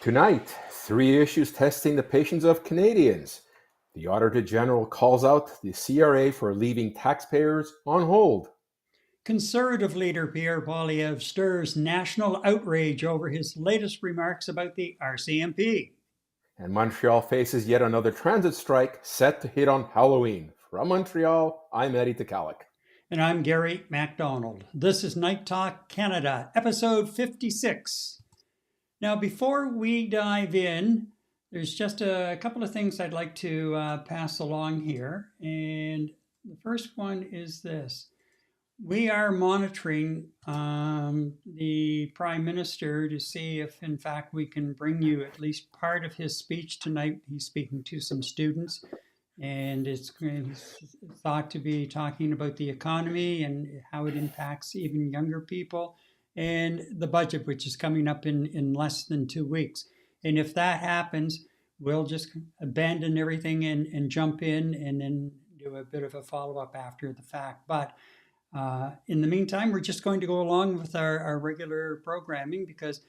Tonight, 3 issues testing the patience of Canadians. The Auditor-General calls out the CRA for leaving taxpayers on hold. Conservative leader Pierre Poilievre stirs national outrage over his latest remarks about the RCMP. And Montreal faces yet another transit strike set to hit on Halloween. From Montreal, I'm Eddie Tekalik. And I'm Gary MacDonald. This is Night Talk Canada, episode 56. Now, before we dive in, there's just a couple of things I'd like to pass along here. And the first one is this. We are monitoring the Prime Minister to see if, in fact, we can bring you at least part of his speech tonight. He's speaking to some students, and he's thought to be talking about the economy and how it impacts even younger people, and the budget, which is coming up in less than 2 weeks. And if that happens, we'll just abandon everything and jump in and then do a bit of a follow-up after the fact. But in the meantime, we're just going to go along with our regular programming because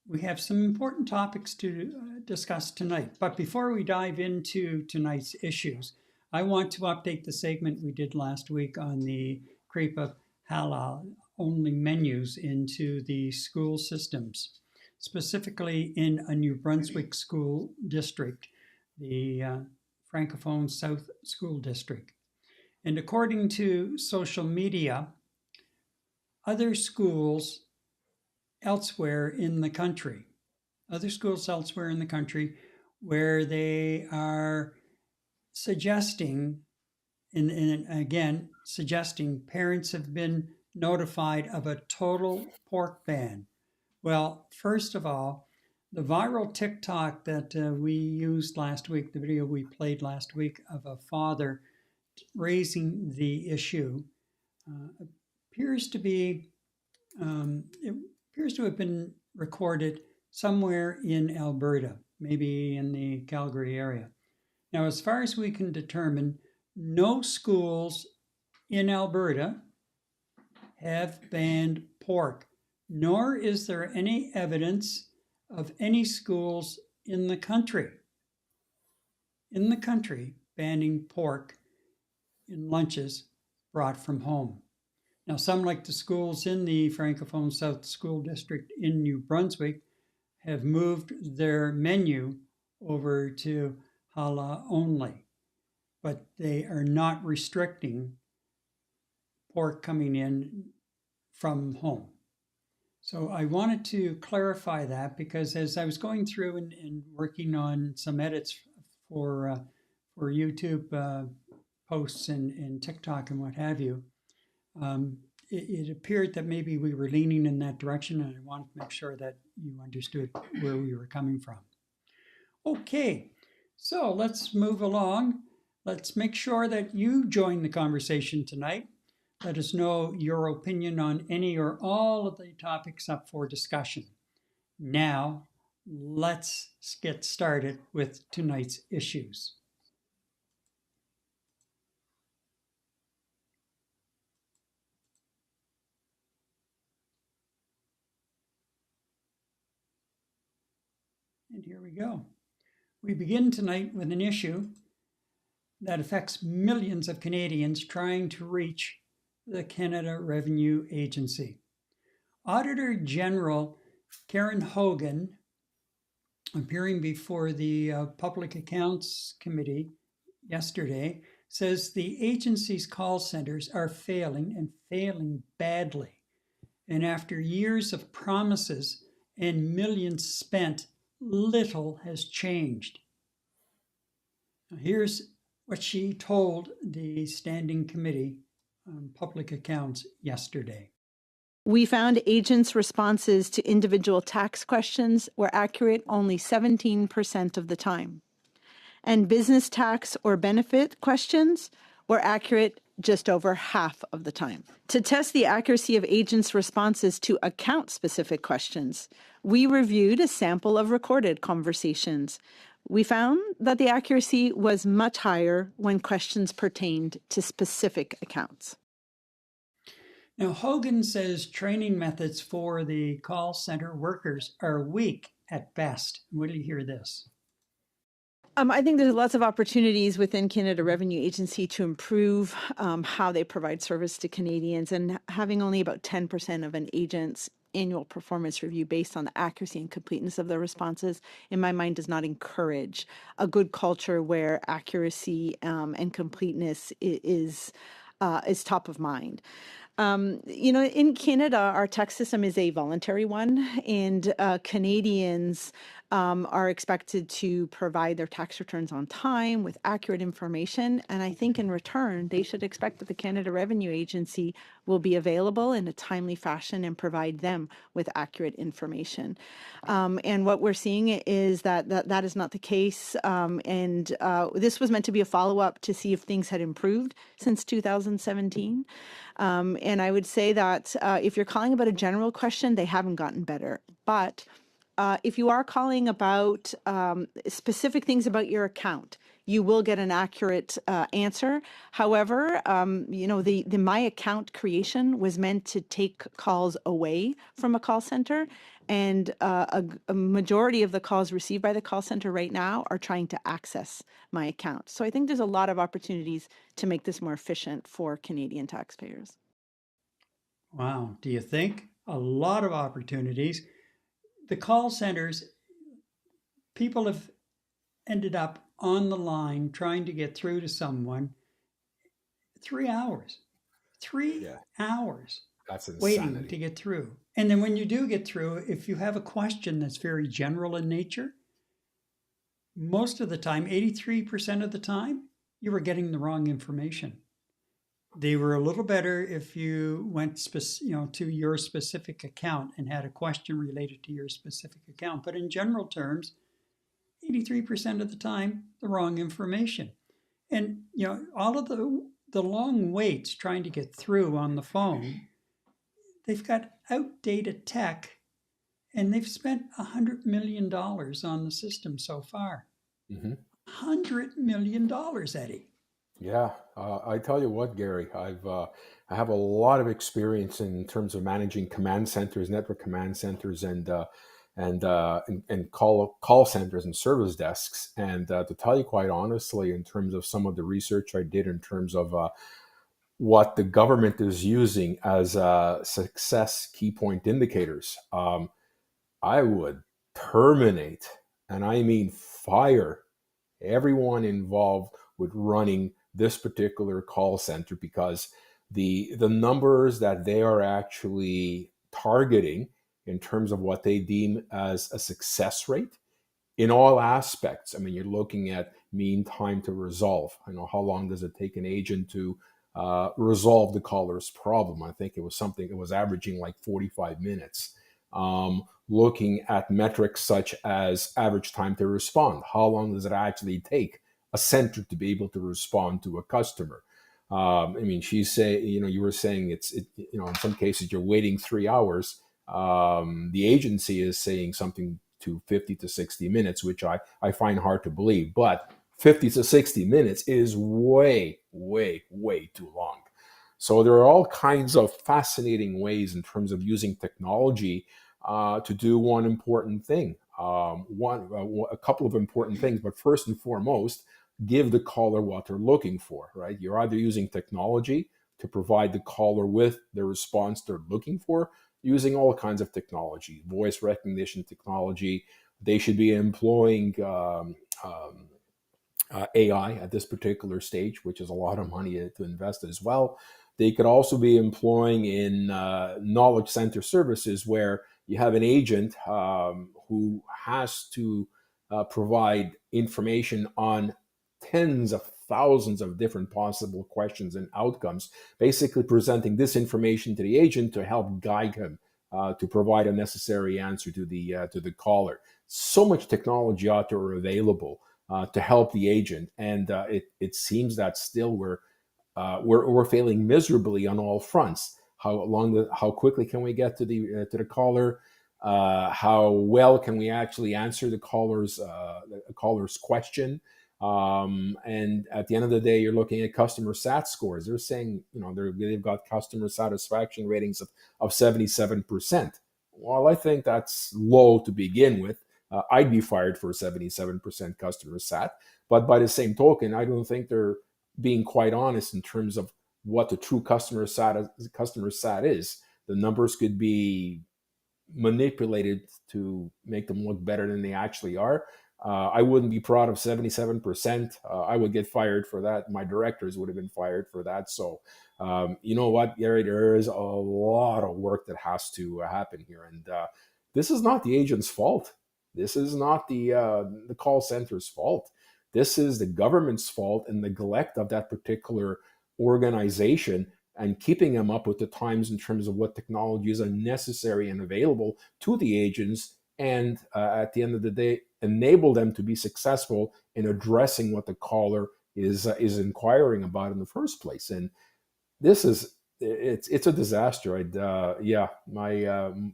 we have some important topics to discuss tonight. But before we dive into tonight's issues, I want to update the segment we did last week on the creep of halal-only menus into the school systems, specifically in a New Brunswick school district, the Francophone South School District. And according to social media, other schools elsewhere in the country where they are suggesting, and again, suggesting parents have been notified of a total pork ban. Well, first of all, the viral TikTok that we used last week, the video we played last week of a father raising the issue, appears to have been recorded somewhere in Alberta, maybe in the Calgary area. Now, as far as we can determine, no schools in Alberta have banned pork, nor is there any evidence of any schools in the country banning pork in lunches brought from home. Now, some, like the schools in the Francophone South School District in New Brunswick, have moved their menu over to halal only, but they are not restricting pork coming in from home. So I wanted to clarify that because as I was going through and working on some edits for YouTube posts and TikTok and what have you, it appeared that maybe we were leaning in that direction, and I wanted to make sure that you understood where we were coming from. Okay, so let's move along. Let's make sure that you join the conversation tonight. Let us know your opinion on any or all of the topics up for discussion. Now, let's get started with tonight's issues. And here we go. We begin tonight with an issue that affects millions of Canadians trying to reach the Canada Revenue Agency. Auditor-General Karen Hogan, appearing before the Public Accounts Committee yesterday, says the agency's call centers are failing badly. And after years of promises and millions spent, little has changed. Now, here's what she told the Standing Committee on Public Accounts yesterday. We found agents' responses to individual tax questions were accurate only 17% of the time, and business tax or benefit questions were accurate just over half of the time. To test the accuracy of agents' responses to account-specific questions, we reviewed a sample of recorded conversations. We found that the accuracy was much higher when questions pertained to specific accounts. Now, Hogan says training methods for the call center workers are weak at best. Wait till you hear this. I think there's lots of opportunities within Canada Revenue Agency to improve how they provide service to Canadians, and having only about 10% of an agent's annual performance review based on the accuracy and completeness of their responses, in my mind, does not encourage a good culture where accuracy and completeness is top of mind. In Canada, our tax system is a voluntary one, and Canadians are expected to provide their tax returns on time with accurate information. And I think in return, they should expect that the Canada Revenue Agency will be available in a timely fashion and provide them with accurate information. And what we're seeing is that is not the case. And this was meant to be a follow-up to see if things had improved since 2017. And I would say that if you're calling about a general question, they haven't gotten better. But if you are calling about specific things about your account, you will get an accurate answer. However, the My Account creation was meant to take calls away from a call center. And a majority of the calls received by the call center right now are trying to access My Account. So I think there's a lot of opportunities to make this more efficient for Canadian taxpayers. Wow. Do you think? A lot of opportunities. The call centers, people have ended up on the line trying to get through to someone 3 hours. 3 hours That's waiting insanity. to get through. And then when you do get through, if you have a question that's very general in nature, most of the time, 83% of the time, you were getting the wrong information. They were a little better if you went to your specific account and had a question related to your specific account. But in general terms, 83% of the time, the wrong information. And all of the long waits trying to get through on the phone, they've got outdated tech, and they've spent $100 million on the system so far. Mm-hmm. $100 million, Eddie. Yeah, I tell you what, Gary, I have a lot of experience in terms of managing command centers, network command centers, and call centers and service desks. And to tell you quite honestly, in terms of some of the research I did in terms of what the government is using as success key point indicators, I would terminate, and I mean fire, everyone involved with running this particular call center, because the numbers that they are actually targeting in terms of what they deem as a success rate in all aspects. I mean, you're looking at mean time to resolve. I know, how long does it take an agent to resolve the caller's problem? I think it was averaging like 45 minutes. Looking at metrics such as average time to respond. How long does it actually take a center to be able to respond to a customer? I mean, you were saying in some cases you're waiting 3 hours. The agency is saying something to 50 to 60 minutes, which I find hard to believe, but 50 to 60 minutes is way, way, way too long. So there are all kinds of fascinating ways in terms of using technology to do one important thing. A couple of important things, but first and foremost, give the caller what they're looking for, right? You're either using technology to provide the caller with the response they're looking for, using all kinds of technology, voice recognition technology. They should be employing AI at this particular stage, which is a lot of money to invest as well. They could also be employing in knowledge center services, where you have an agent who has to provide information on tens of thousands of different possible questions and outcomes, basically presenting this information to the agent to help guide him to provide a necessary answer to the caller. So much technology out there available to help the agent, and it seems that still we're failing miserably on all fronts. How quickly can we get to the caller? How well can we actually answer the caller's question? And at the end of the day, you're looking at customer sat scores. They're saying, they've got customer satisfaction ratings of 77%. Well, I think that's low to begin with. I'd be fired for 77% customer sat. But by the same token, I don't think they're being quite honest in terms of what the true customer sat is. The numbers could be manipulated to make them look better than they actually are. I wouldn't be proud of 77%. I would get fired for that. My directors would have been fired for that. So, you know what, Gary, there is a lot of work that has to happen here. And this is not the agent's fault. This is not the call center's fault. This is the government's fault and neglect of that particular organization and keeping them up with the times in terms of what technologies are necessary and available to the agents, and at the end of the day, enable them to be successful in addressing what the caller is inquiring about in the first place. And this is it's a disaster.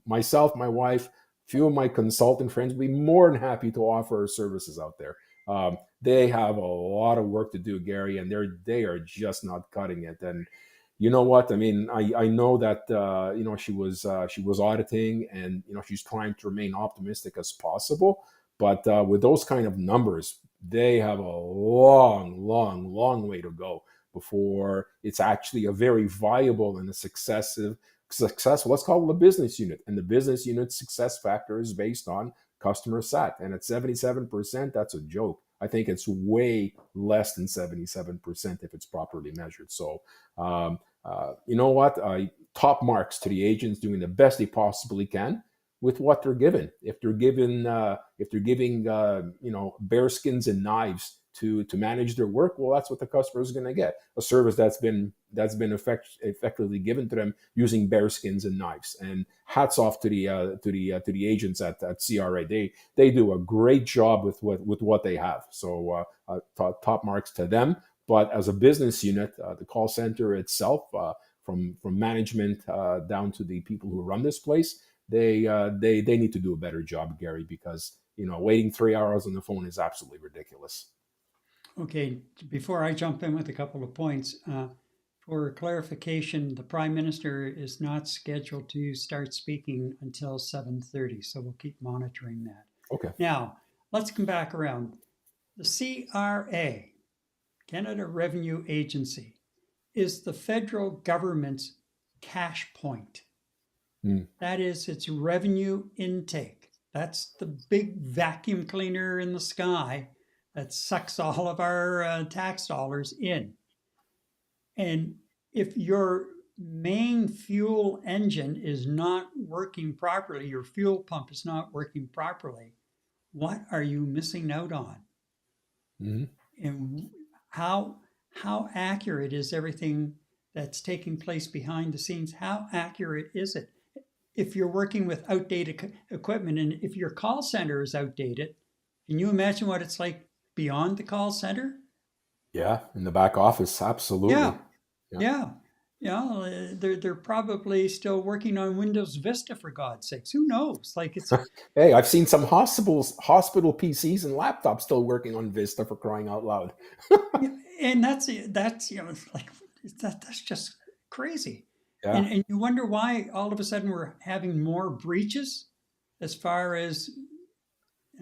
Myself, my wife, few of my consultant friends would be more than happy to offer our services out there. They have a lot of work to do, Gary, and they are just not cutting it. And you know what? I mean, I know that she was auditing, and she's trying to remain optimistic as possible. But with those kind of numbers, they have a long way to go before it's actually a very viable and a successful. Let's call it a business unit, and the business unit's success factor is based on customer sat, and at 77%, that's a joke. I think it's way less than 77% if it's properly measured. So, you know what? Top marks to the agents doing the best they possibly can with what they're given. If they're giving bear skins and knives to manage their work, well, that's what the customer is going to get. A service that's been effectively given to them using bear skins and knives. And hats off to the agents at CRA. They do a great job with what they have. So top marks to them. But as a business unit, the call center itself, from management down to the people who run this place, they need to do a better job, Gary, because waiting 3 hours on the phone is absolutely ridiculous. Okay, before I jump in with a couple of points, for clarification, the Prime Minister is not scheduled to start speaking until 7:30, so we'll keep monitoring that. Okay. Now, let's come back around. The CRA, Canada Revenue Agency, is the federal government's cash point. That is its revenue intake. That's the big vacuum cleaner in the sky that sucks all of our tax dollars in. And if your main fuel engine is not working properly, your fuel pump is not working properly, what are you missing out on? Mm-hmm. And how accurate is everything that's taking place behind the scenes? How accurate is it? If you're working with outdated equipment, and if your call center is outdated, can you imagine what it's like beyond the call center? Yeah, in the back office, absolutely. Yeah. They're probably still working on Windows Vista, for God's sakes. Who knows? Like it's Hey, I've seen some hospital PCs and laptops still working on Vista, for crying out loud. And that's like that's just crazy. Yeah. And you wonder why all of a sudden we're having more breaches as far as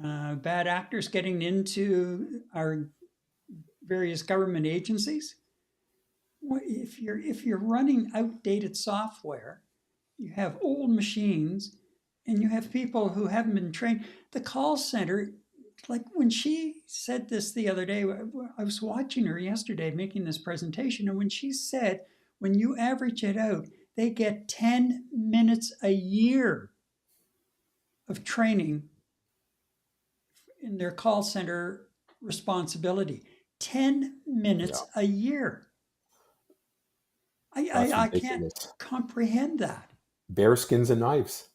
bad actors getting into our various government agencies. If you're running outdated software, you have old machines, and you have people who haven't been trained. The call center, like when she said this the other day, I was watching her yesterday making this presentation, and when she said, when you average it out, they get 10 minutes a year of training in their call center responsibility. 10 minutes a year. I can't comprehend that. Bear skins and knives.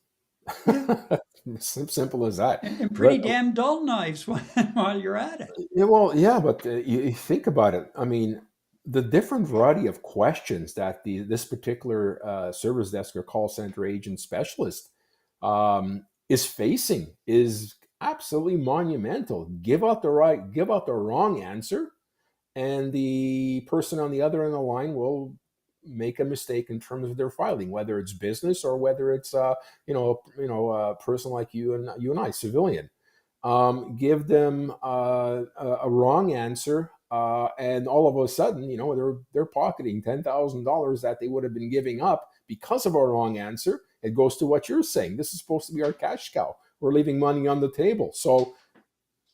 Yeah. Simple as that. And pretty damn dull knives while you're at it. Yeah, well, yeah, but you think about it. I mean, the different variety of questions that this particular service desk or call center agent specialist is facing is absolutely monumental. Give out the wrong answer, and the person on the other end of the line will make a mistake in terms of their filing, whether it's business or whether it's a person like you and I, civilian. give them a wrong answer, and all of a sudden, they're pocketing $10,000 that they would have been giving up because of a wrong answer. It goes to what you're saying. This is supposed to be our cash cow. We're leaving money on the table. So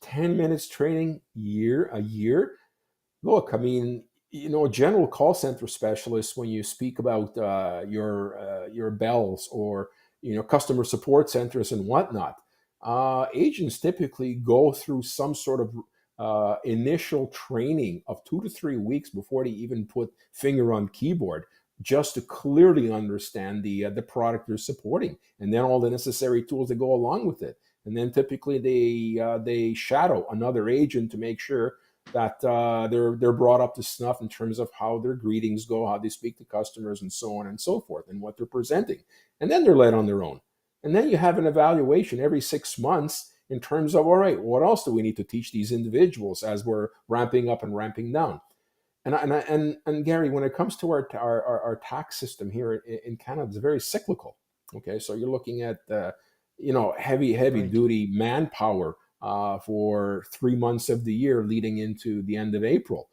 10 minutes training a year. Look, I mean, a general call center specialist, when you speak about your bells or customer support centers and whatnot, agents typically go through some sort of initial training of 2 to 3 weeks before they even put finger on keyboard, just to clearly understand the product they're supporting, and then all the necessary tools that go along with it. And then typically they shadow another agent to make sure that they're brought up to snuff in terms of how their greetings go, how they speak to customers, and so on and so forth, and what they're presenting. And then they're led on their own. And then you have an evaluation every 6 months in terms of, all right, what else do we need to teach these individuals as we're ramping up and ramping down? And Gary, when it comes to our tax system here in Canada, it's very cyclical. Okay, so you're looking at heavy Right. duty manpower for 3 months of the year leading into the end of April.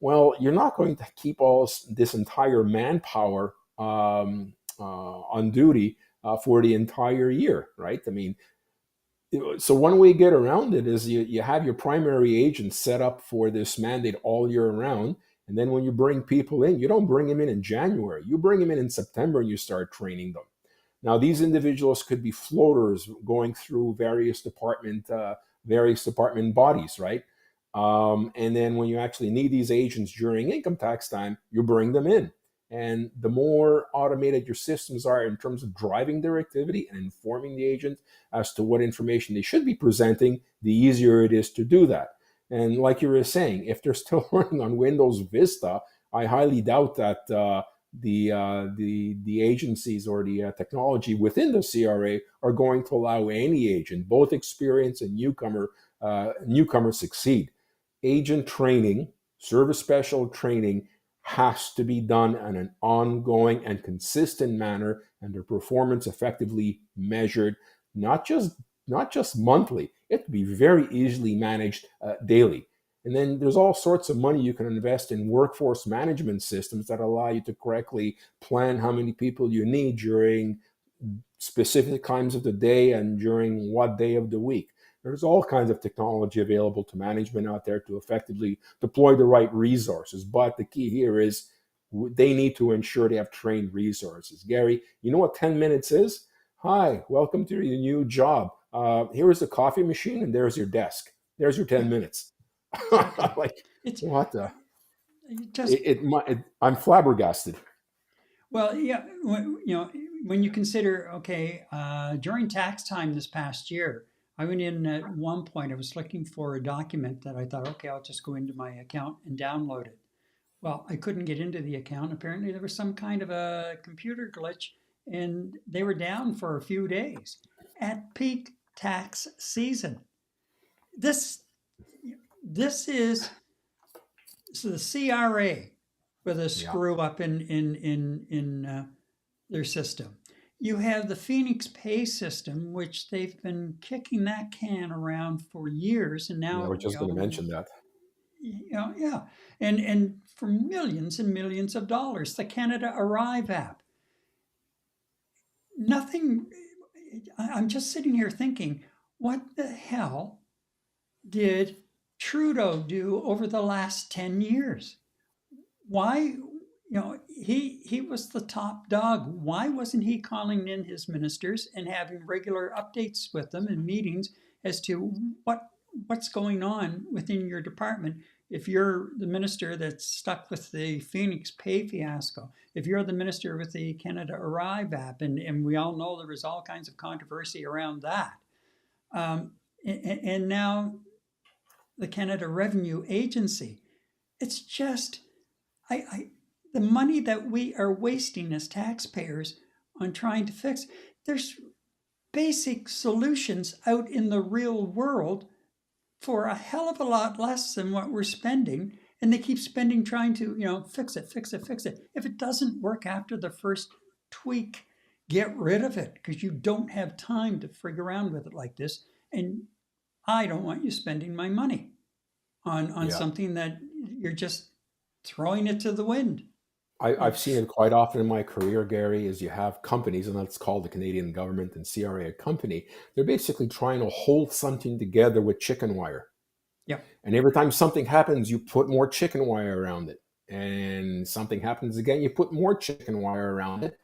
Well, you're not going to keep all this entire manpower on duty for the entire year, right? I mean, so one way to get around it is you have your primary agent set up for this mandate all year round. And then when you bring people in, you don't bring them in January. You bring them in September and you start training them. Now, these individuals could be floaters going through various department bodies, right? And then when you actually need these agents during income tax time, you bring them in. And the more automated your systems are in terms of driving their activity and informing the agent as to what information they should be presenting, the easier it is to do that. And like you were saying, if they're still running on Windows Vista, I highly doubt that the agencies or the technology within the CRA are going to allow any agent, both experienced and newcomer, succeed. Agent training, service special training, has to be done in an ongoing and consistent manner, and their performance effectively measured, not just monthly. It can be very easily managed daily. And then there's all sorts of money you can invest in workforce management systems that allow you to correctly plan how many people you need during specific times of the day and during what day of the week. There's all kinds of technology available to management out there to effectively deploy the right resources. But the key here is they need to ensure they have trained resources. Gary, you know what 10 minutes is? Hi, welcome to your new job. Here is the coffee machine and there's your desk. There's your 10 minutes. Exactly. Like, It's what the? just I'm flabbergasted. well, yeah. When you consider, okay, during tax time this past year, I went in at one point. I was looking for a document that I thought, okay, I'll just go into my account and download it. Well, I couldn't get into the account. Apparently, there was some kind of a computer glitch, and they were down for a few days at peak tax season. This this is so the CRA with a Yeah. screw up in their system. You have the Phoenix Pay system, which they've been kicking that can around for years, and Yeah, I now was just going to mention that. yeah, and for millions and millions of dollars, the Canada Arrive app. Nothing. I'm just sitting here thinking, what the hell did Trudeau do over the last 10 years? Why, he was the top dog. Why wasn't he calling in his ministers and having regular updates with them and meetings as to what's going on within your department? If you're the minister that's stuck with the Phoenix Pay fiasco, if you're the minister with the Canada Arrive app, and we all know there was all kinds of controversy around that, and now the Canada Revenue Agency, it's just I the money that we are wasting as taxpayers on trying to fix. There's basic solutions out in the real world for a hell of a lot less than what we're spending, and they keep spending trying to fix it, fix it, fix it. If it doesn't work after the first tweak, get rid of it, because you don't have time to frig around with it like this. And I don't want you spending my money on Yeah. something that you're just throwing it to the wind. I've seen it quite often in my career, Gary, is you have companies, and that's called the Canadian government and CRA a company. They're basically trying to hold something together with chicken wire. Yeah. And every time something happens, you put more chicken wire around it. And something happens again, you put more chicken wire around it.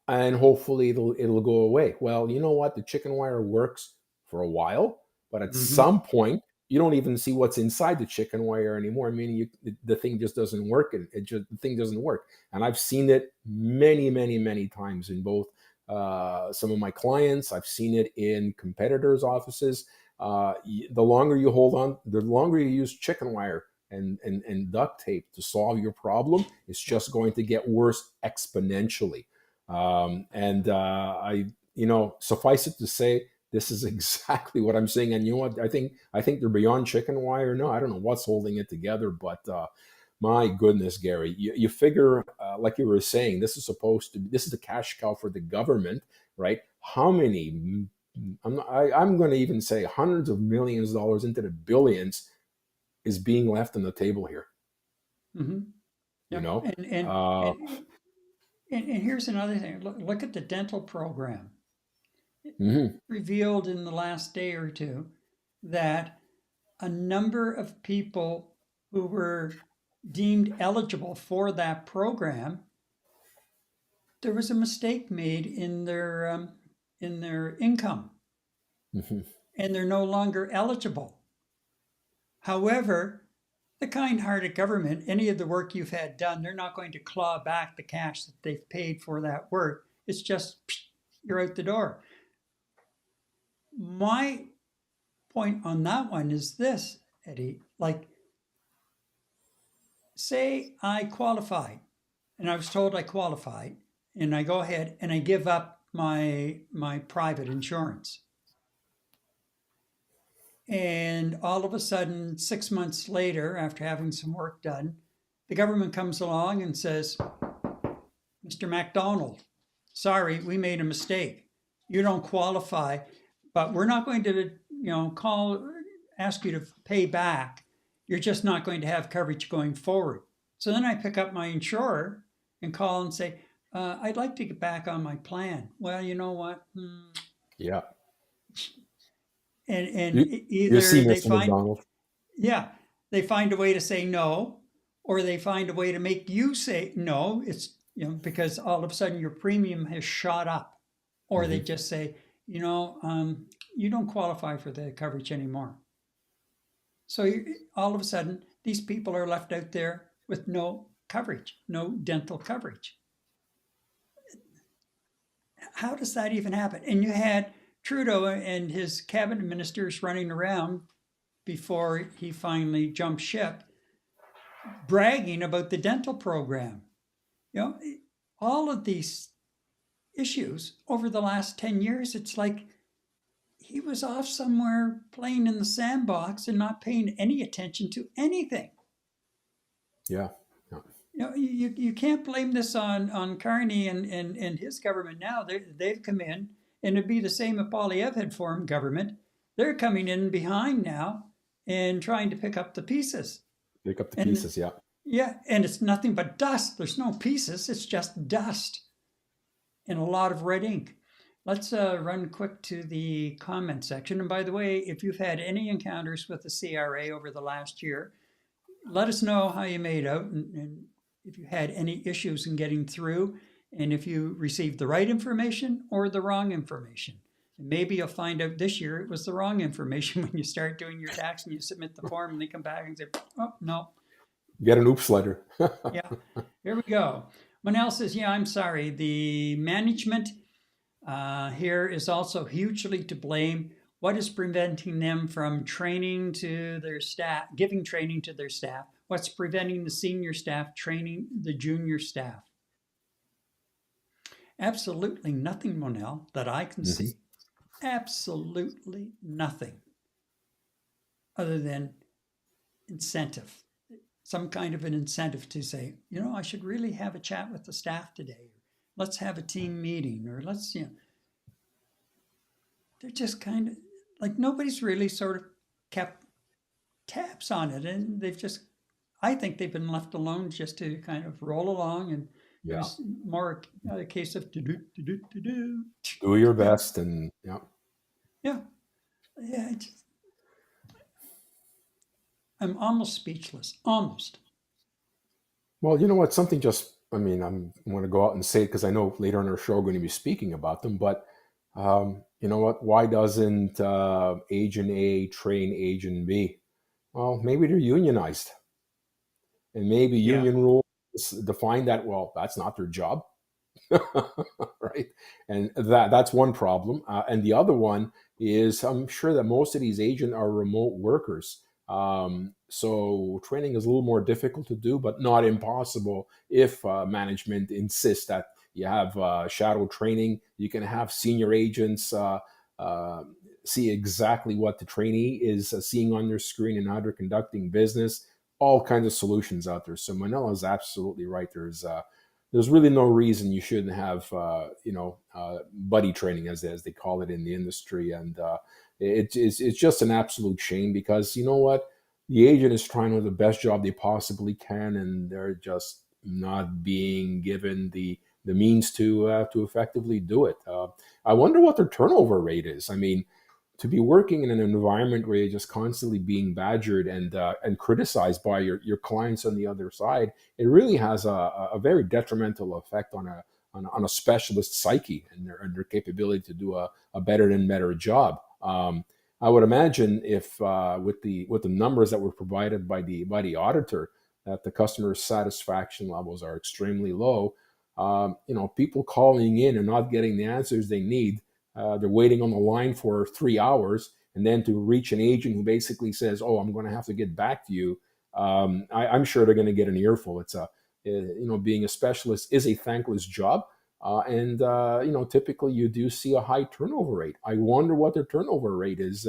And hopefully it'll go away. Well, you know what? The chicken wire works for a while, but at Mm-hmm. some point, you don't even see what's inside the chicken wire anymore. Meaning, the thing just doesn't work, and the thing doesn't work. And I've seen it many, many, many times in both some of my clients. I've seen it in competitors' offices. The longer you hold on, the longer you use chicken wire and duct tape to solve your problem, it's just going to get worse exponentially. Suffice it to say, this is exactly what I'm saying. And you know what? I think they're beyond chicken wire. No, I don't know what's holding it together, but my goodness, Gary, you figure, like you were saying, this is the cash cow for the government, right? How many? I'm going to even say hundreds of millions of dollars into the billions is being left on the table here. Mm-hmm. You Yep. know, And uh, and and here's another thing. Look at the dental program. mhm, Revealed in the last day or two that a number of people who were deemed eligible for that program, there was a mistake made in their income, mhm. and they're no longer eligible. However, the kind-hearted government, any of the work you've had done, they're not going to claw back the cash that they've paid for that work. It's just you're out the door. My point on that one is this, Eddie. Like, say I qualified, and I was told I qualified, and I go ahead and I give up my private insurance. And all of a sudden, 6 months later, after having some work done, the government comes along and says, Mr. MacDonald, sorry, we made a mistake. You don't qualify, but we're not going to, ask you to pay back. You're just not going to have coverage going forward. So then I pick up my insurer and call and say, I'd like to get back on my plan. Well, you know what? Yeah. And You see, either they Mr. find, McDonald. yeah, they find a way to say no, or they find a way to make you say no. It's, because all of a sudden your premium has shot up, or they Hmm. just say, you don't qualify for the coverage anymore. So all of a sudden, these people are left out there with no coverage, no dental coverage. How does that even happen? And you had Trudeau and his cabinet ministers running around before he finally jumped ship, bragging about the dental program. You know, all of these issues over the last 10 years, it's like he was off somewhere playing in the sandbox and not paying any attention to anything. Yeah. Yeah. You can't blame this on Carney and his government now. They've come in, and it'd be the same if Poilievre had formed government. They're coming in behind now and trying to pick up the pieces. Pick up the And pieces. Yeah. yeah, and it's nothing but dust. There's no pieces, it's just dust and a lot of red ink. Let's run quick to the comment section. And by the way, if you've had any encounters with the CRA over the last year, let us know how you made out and if you had any issues in getting through and if you received the right information or the wrong information. And maybe you'll find out this year it was the wrong information when you start doing your tax and you submit the form and they come back and say, oh, no. Get an oops letter. Yeah, here we go. Manel says, yeah, I'm sorry. The management here is also hugely to blame. What is preventing them from training to their staff, giving training to their staff? What's preventing the senior staff training the junior staff? Absolutely nothing, Monel, that I can Hmm. see. Absolutely nothing other than incentive, some kind of an incentive to say, I should really have a chat with the staff today. Let's have a team meeting, or they're just kind of like nobody's really sort of kept tabs on it, and I think they've been left alone just to kind of roll along, and it Yeah. was more a case of to do to do to do. Do your best, and yeah. Yeah, yeah. I'm almost speechless, almost. Well, you know what? Something just, I mean, I'm going to go out and say it because I know later on our show we're going to be speaking about them. But you know what? Why doesn't Agent A train Agent B? Well, maybe they're unionized, and maybe Yeah, union rules define that. Well, that's not their job. Right? And that's one problem. And the other one is I'm sure that most of these agents are remote workers. So training is a little more difficult to do, but not impossible if management insists that you have shadow training. You can have senior agents uh, see exactly what the trainee is seeing on their screen and how they're conducting business. All kinds of solutions out there. So Manila is absolutely right. There's really no reason you shouldn't have buddy training as they call it in the industry, and it's just an absolute shame because you know what, the agent is trying to do the best job they possibly can, and they're just not being given the means to effectively do it. I wonder what their turnover rate is. I mean, to be working in an environment where you're just constantly being badgered and criticized by your clients on the other side, it really has a very detrimental effect on a specialist psyche and their capability to do a better and better job. I would imagine if with the numbers that were provided by the auditor, that the customer satisfaction levels are extremely low. People calling in and not getting the answers they need, they're waiting on the line for 3 hours, and then to reach an agent who basically says, "Oh, I'm going to have to get back to you." I'm sure they're going to get an earful. Being a specialist is a thankless job, and typically you do see a high turnover rate. I wonder what their turnover rate is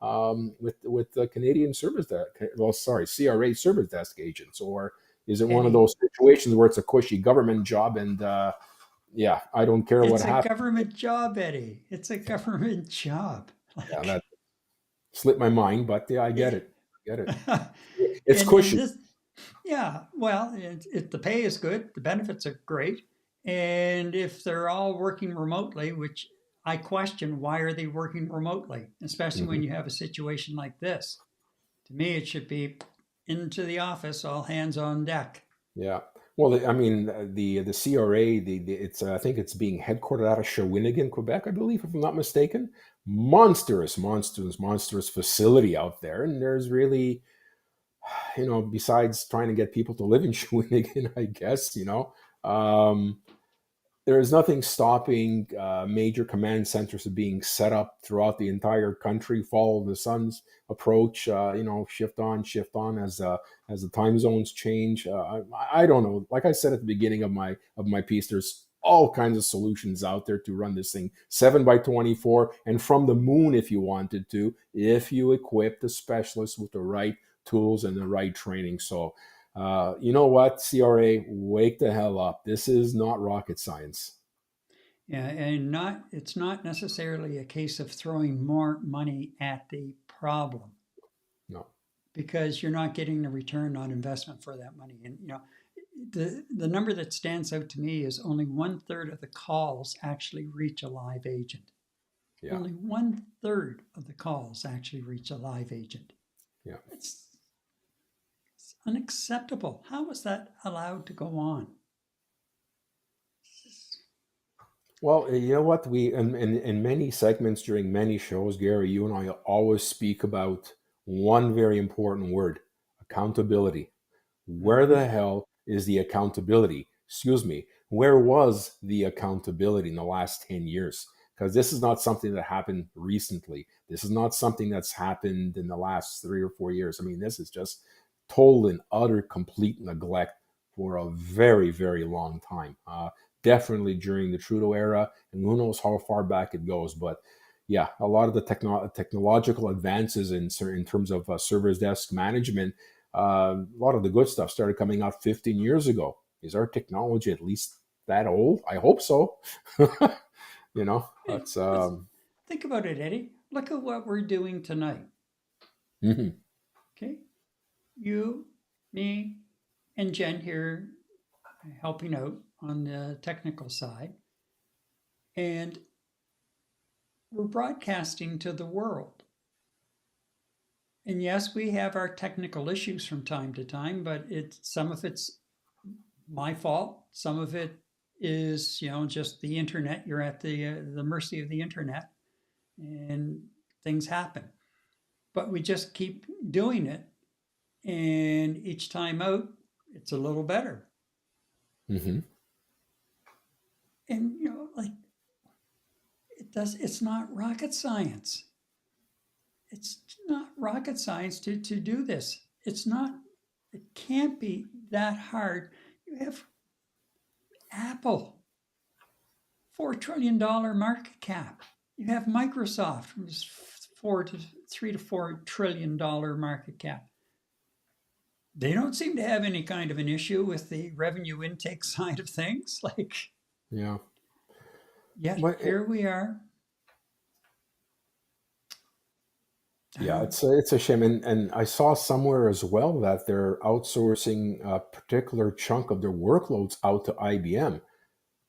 with the Canadian service desk. Well, sorry, CRA service desk agents, or is it one of Eddie, those situations where it's a cushy government job and yeah, I don't care what it's a happens. government job, Eddie. It's a government job. Yeah, Like, that slipped my mind, but yeah, I get and it. I get it. It's and cushy. this, yeah. Well, the pay is good, the benefits are great, and if they're all working remotely, which I question, why are they working remotely, especially Mhm. when you have a situation like this? To me, it should be into the office, all hands on deck. Yeah. Well, I mean, the CRA, it's I think it's being headquartered out of Shawinigan, Quebec, I believe, if I'm not mistaken. Monstrous facility out there, and there's really, besides trying to get people to live in Shawinigan, I guess, um, there is nothing stopping major command centers from being set up throughout the entire country. Follow the sun's approach. Shift on, as the time zones change. I don't know. Like I said at the beginning of my piece, there's all kinds of solutions out there to run this thing 7 by 24 and from the moon if you wanted to, if you equip the specialists with the right tools and the right training. So you know what, CRA, wake the hell up. This is not rocket science. Yeah, and it's not necessarily a case of throwing more money at the problem No. because you're not getting the return on investment for that money. And the number that stands out to me is only 1/3 of the calls actually reach a live agent. Yeah. Only 1/3 of the calls actually reach a live agent. Yeah. It's unacceptable. How is that allowed to go on? Well, you know what? We in many segments during many shows, Gary, you and I always speak about one very important word: accountability. Where Mm-hmm. the hell is the accountability? Excuse me. Where was the accountability in the last 10 years? Because this is not something that happened recently. This is not something that's happened in the last 3 or 4 years. I mean, this is just total and utter complete neglect for a very, very long time. Definitely during the Trudeau era, and who knows how far back it goes. But yeah, a lot of the technological advances in terms of service desk management, a lot of the good stuff started coming out 15 years ago. Is our technology at least that old? I hope so. Hey, That's let's think about it, Eddie. look at what we're doing tonight. Mm-hmm. Okay? You, me, and Jen here helping out on the technical side. And we're broadcasting to the world. And yes, we have our technical issues from time to time, but some of it's my fault. Some of it is, just the internet. You're at the mercy of the internet, and things happen. But we just keep doing it, and each time out, it's a little better. Mm-hmm. And it's not rocket science. It's not rocket science to do this. It can't be that hard. You have Apple, $4 trillion market cap. You have Microsoft, $3 to $4 trillion market cap. They don't seem to have any kind of an issue with the revenue intake side of things. Yeah. Yet here we are. Yeah, it's a shame. And I saw somewhere as well that they're outsourcing a particular chunk of their workloads out to IBM.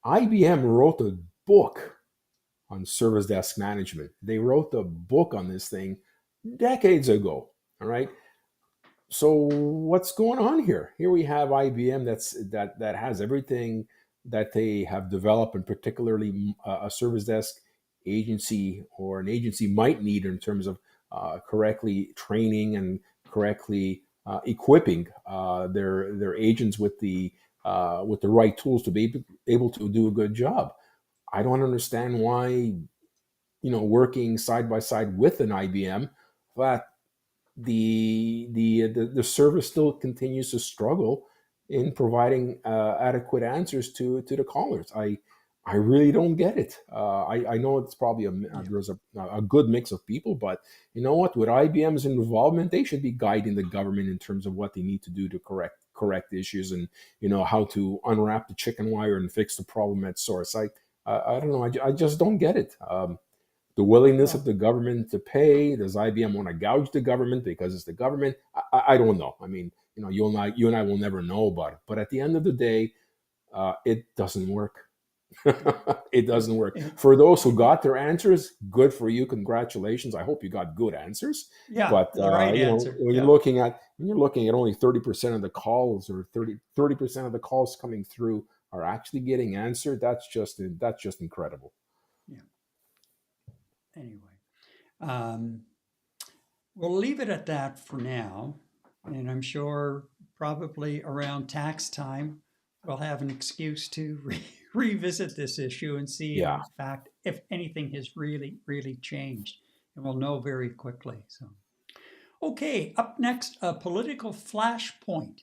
IBM wrote a book on service desk management. They wrote the book on this thing decades ago. All right. So what's going on here? Here we have IBM that has everything that they have developed, and particularly a service desk agency or an agency might need in terms of correctly training and correctly equipping their agents with the right tools to be able to do a good job. I don't understand why, working side by side with an IBM, that the service still continues to struggle in providing adequate answers to the callers. I really don't get it. I know it's probably there's a good mix of people, but you know what? With IBM's involvement, they should be guiding the government in terms of what they need to do to correct issues, and how to unwrap the chicken wire and fix the problem at source. I don't know. I just don't get it. The willingness of the government to pay. Does IBM want to gouge the government because it's the government? I don't know. I mean, you and I will never know about it. But at the end of the day, it doesn't work. It doesn't work. For those who got their answers, good for you. Congratulations. I hope you got good answers. Yeah, but the right answer. When you're looking at only 30% of the calls, or 30% of the calls coming through are actually getting answered, that's just incredible. Yeah. Anyway, we'll leave it at that for now, and I'm sure probably around tax time we'll have an excuse to revisit this issue and see, in fact, if anything has really, really changed. And we'll know very quickly. So, okay, up next, a political flashpoint.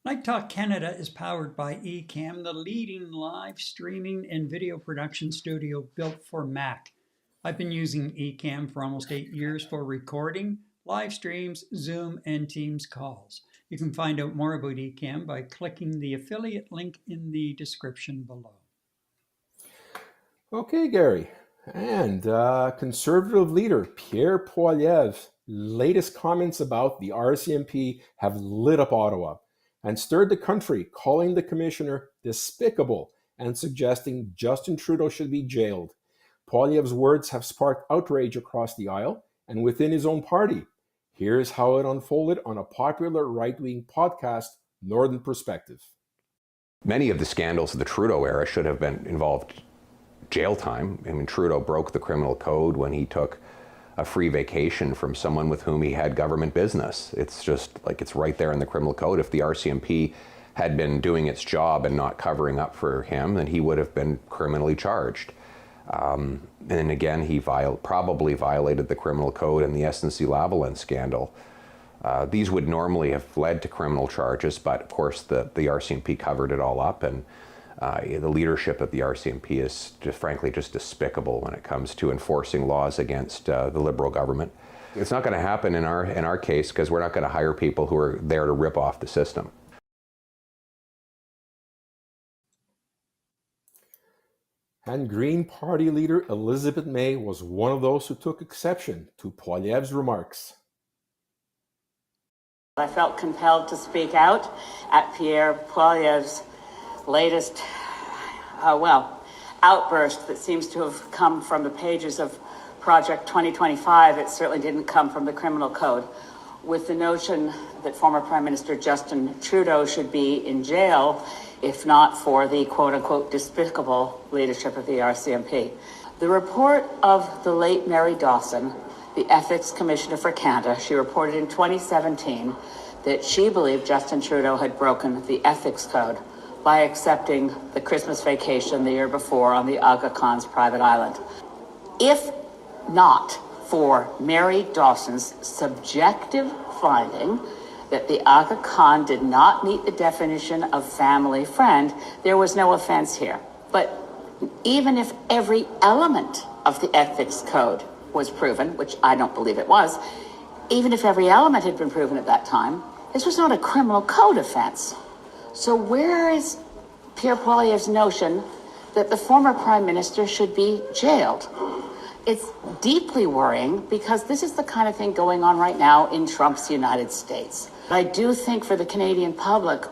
Night Talk Canada is powered by Ecamm, the leading live streaming and video production studio built for Mac. I've been using Ecamm for almost 8 years for recording, live streams, Zoom, and Teams calls. You can find out more about Ecamm by clicking the affiliate link in the description below. Okay, Gary. And Conservative leader Pierre Poilievre's latest comments about the RCMP have lit up Ottawa and stirred the country, calling the commissioner despicable and suggesting Justin Trudeau should be jailed. Poilievre's words have sparked outrage across the aisle and within his own party. Here's how it unfolded on a popular right-wing podcast, Northern Perspective. Many of the scandals of the Trudeau era should have been involved jail time. I mean, Trudeau broke the criminal code when he took a free vacation from someone with whom he had government business. It's just like, it's right there in the criminal code. If the RCMP had been doing its job and not covering up for him, then he would have been criminally charged. And again, he probably violated the criminal code in the SNC-Lavalin scandal. These would normally have led to criminal charges, but of course the RCMP covered it all up, and the leadership of the RCMP is frankly just despicable when it comes to enforcing laws against the Liberal government. It's not going to happen in our case, because we're not going to hire people who are there to rip off the system. And Green Party leader Elizabeth May was one of those who took exception to Poilievre's remarks. I felt compelled to speak out at Pierre Poilievre's latest, outburst that seems to have come from the pages of Project 2025. It certainly didn't come from the criminal code, with the notion that former Prime Minister Justin Trudeau should be in jail if not for the quote-unquote despicable leadership of the RCMP. The report of the late Mary Dawson, the Ethics Commissioner for Canada, she reported in 2017 that she believed Justin Trudeau had broken the ethics code by accepting the Christmas vacation the year before on the Aga Khan's private island. If not for Mary Dawson's subjective finding that the Aga Khan did not meet the definition of family friend, there was no offense here. But even if every element of the ethics code was proven, which I don't believe it was, even if every element had been proven at that time, this was not a criminal code offense. So where is Pierre Poilievre's notion that the former Prime Minister should be jailed? It's deeply worrying because this is the kind of thing going on right now in Trump's United States. I do think for the Canadian public,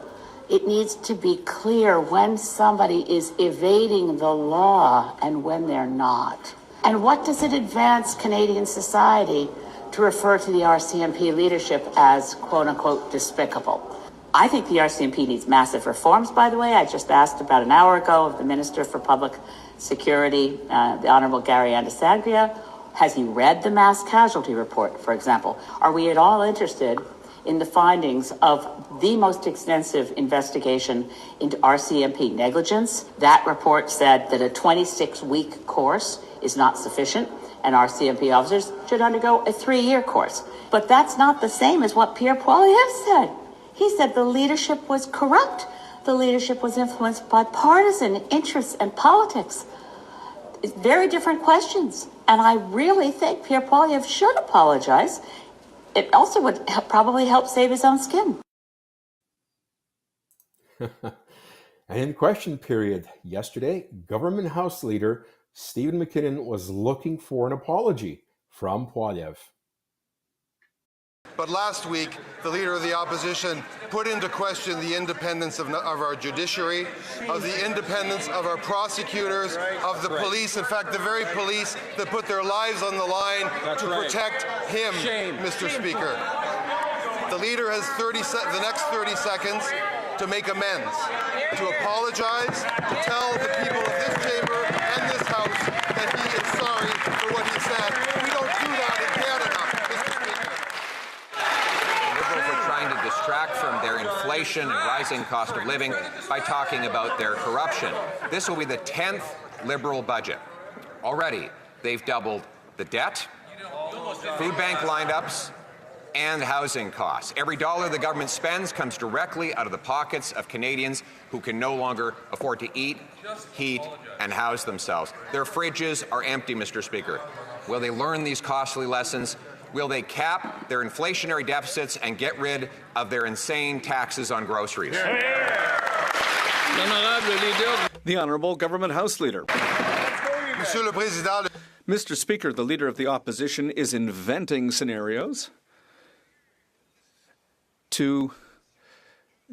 it needs to be clear when somebody is evading the law and when they're not. And what does it advance Canadian society to refer to the RCMP leadership as quote-unquote despicable? I think the RCMP needs massive reforms, by the way. I just asked about an hour ago of the Minister for Public Security, the Honourable Gary Andesangria. Has he read the mass casualty report, for example? Are we at all interested in the findings of the most extensive investigation into RCMP negligence? That report said that a 26-week course is not sufficient, and RCMP officers should undergo a 3-year course. But that's not the same as what Pierre Poilievre said. He said the leadership was corrupt. The leadership was influenced by partisan interests and politics. It's very different questions. And I really think Pierre Poilievre should apologize. It also would probably help save his own skin. And in question period yesterday, Government House Leader Stephen McKinnon was looking for an apology from Poilievre. But last week, the Leader of the Opposition put into question the independence of our judiciary, of the independence of our prosecutors, of the police, in fact, the very police that put their lives on the line to protect him, Mr. Speaker. The Leader has the next 30 seconds to make amends, to apologize, to tell the people of this chamber and this House that he is sorry for what he said. We don't do that in Canada, Mr. Speaker. Liberals are trying to distract from their inflation and rising cost of living by talking about their corruption. This will be the 10th Liberal budget. Already, they've doubled the debt, food bank lineups, and housing costs. Every dollar the government spends comes directly out of the pockets of Canadians who can no longer afford to eat, heat, and house themselves. Their fridges are empty, Mr. Speaker. Will they learn these costly lessons? Will they cap their inflationary deficits and get rid of their insane taxes on groceries? The Honourable Government House Leader. Monsieur le Président, Mr. Speaker, the Leader of the Opposition is inventing scenarios to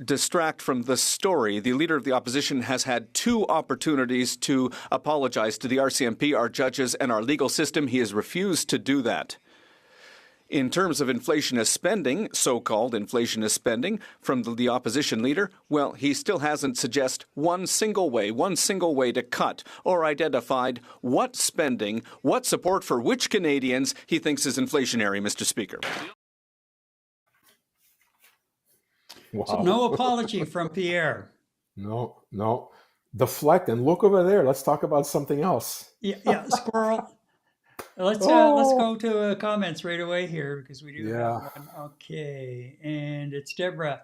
distract from the story. The Leader of the Opposition has had 2 opportunities to apologize to the RCMP, our judges, and our legal system. He has refused to do that. In terms of inflationist spending, so-called inflationist spending, from the opposition leader, well, he still hasn't suggested one single way to cut or identified what spending, what support for which Canadians he thinks is inflationary, Mr. Speaker. Wow. So no apology from Pierre. No. Deflect and look over there. Let's talk about something else. Yeah, squirrel. Let's go to comments right away here because we do have one. Okay, and it's Deborah.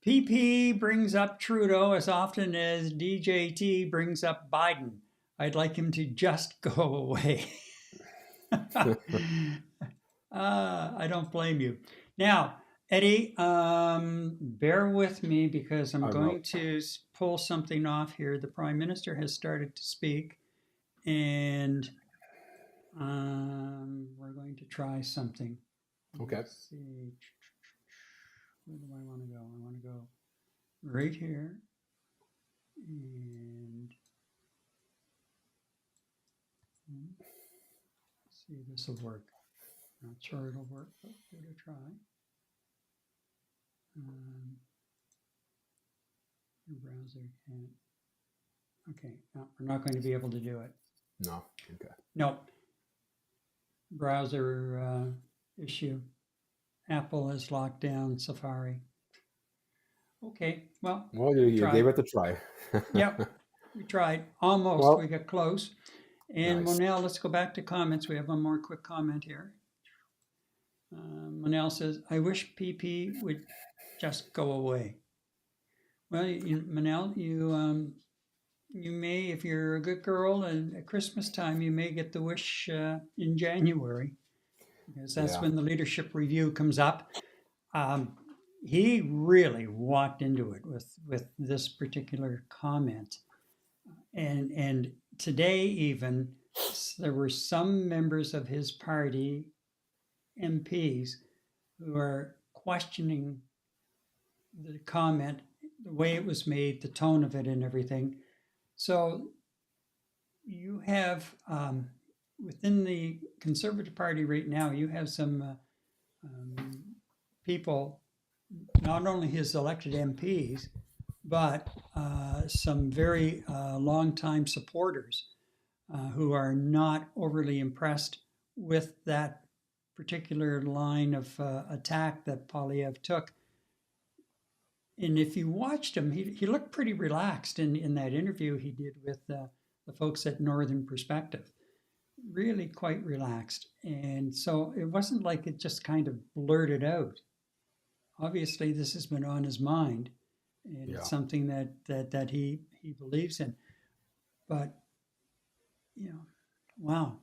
PP brings up Trudeau as often as DJT brings up Biden. I'd like him to just go away. I don't blame you. Now, Eddie, bear with me because I'm going to pull something off here. The Prime Minister has started to speak, and we're going to try something. Okay. Let's see. Where do I want to go? I want to go right here. And see if this will work. Not sure it'll work, but give it a try. Your browser can't. Okay, no, we're not going to be able to do it. No. Okay. No. Browser issue. Apple has locked down Safari. Okay, well. Well, you gave it a try. Yep, we tried. Almost. Well, we got close. And nice. Monel, let's go back to comments. We have one more quick comment here. Monel says, I wish PP would just go away. Well, Monel, you may, if you're a good girl, and at Christmas time, you may get the wish in January, because that's when the leadership review comes up. He really walked into it with this particular comment. And today even, there were some members of his party, MPs, who are questioning the comment, the way it was made, the tone of it and everything. So you have, within the Conservative Party right now, you have some people, not only his elected MPs, but some very long-time supporters who are not overly impressed with that particular line of attack that Poilievre took. And if you watched him, he looked pretty relaxed in that interview he did with the folks at Northern Perspective. Really quite relaxed. And so it wasn't like it just kind of blurted out. Obviously, this has been on his mind, and it's something that he believes in. But, wow.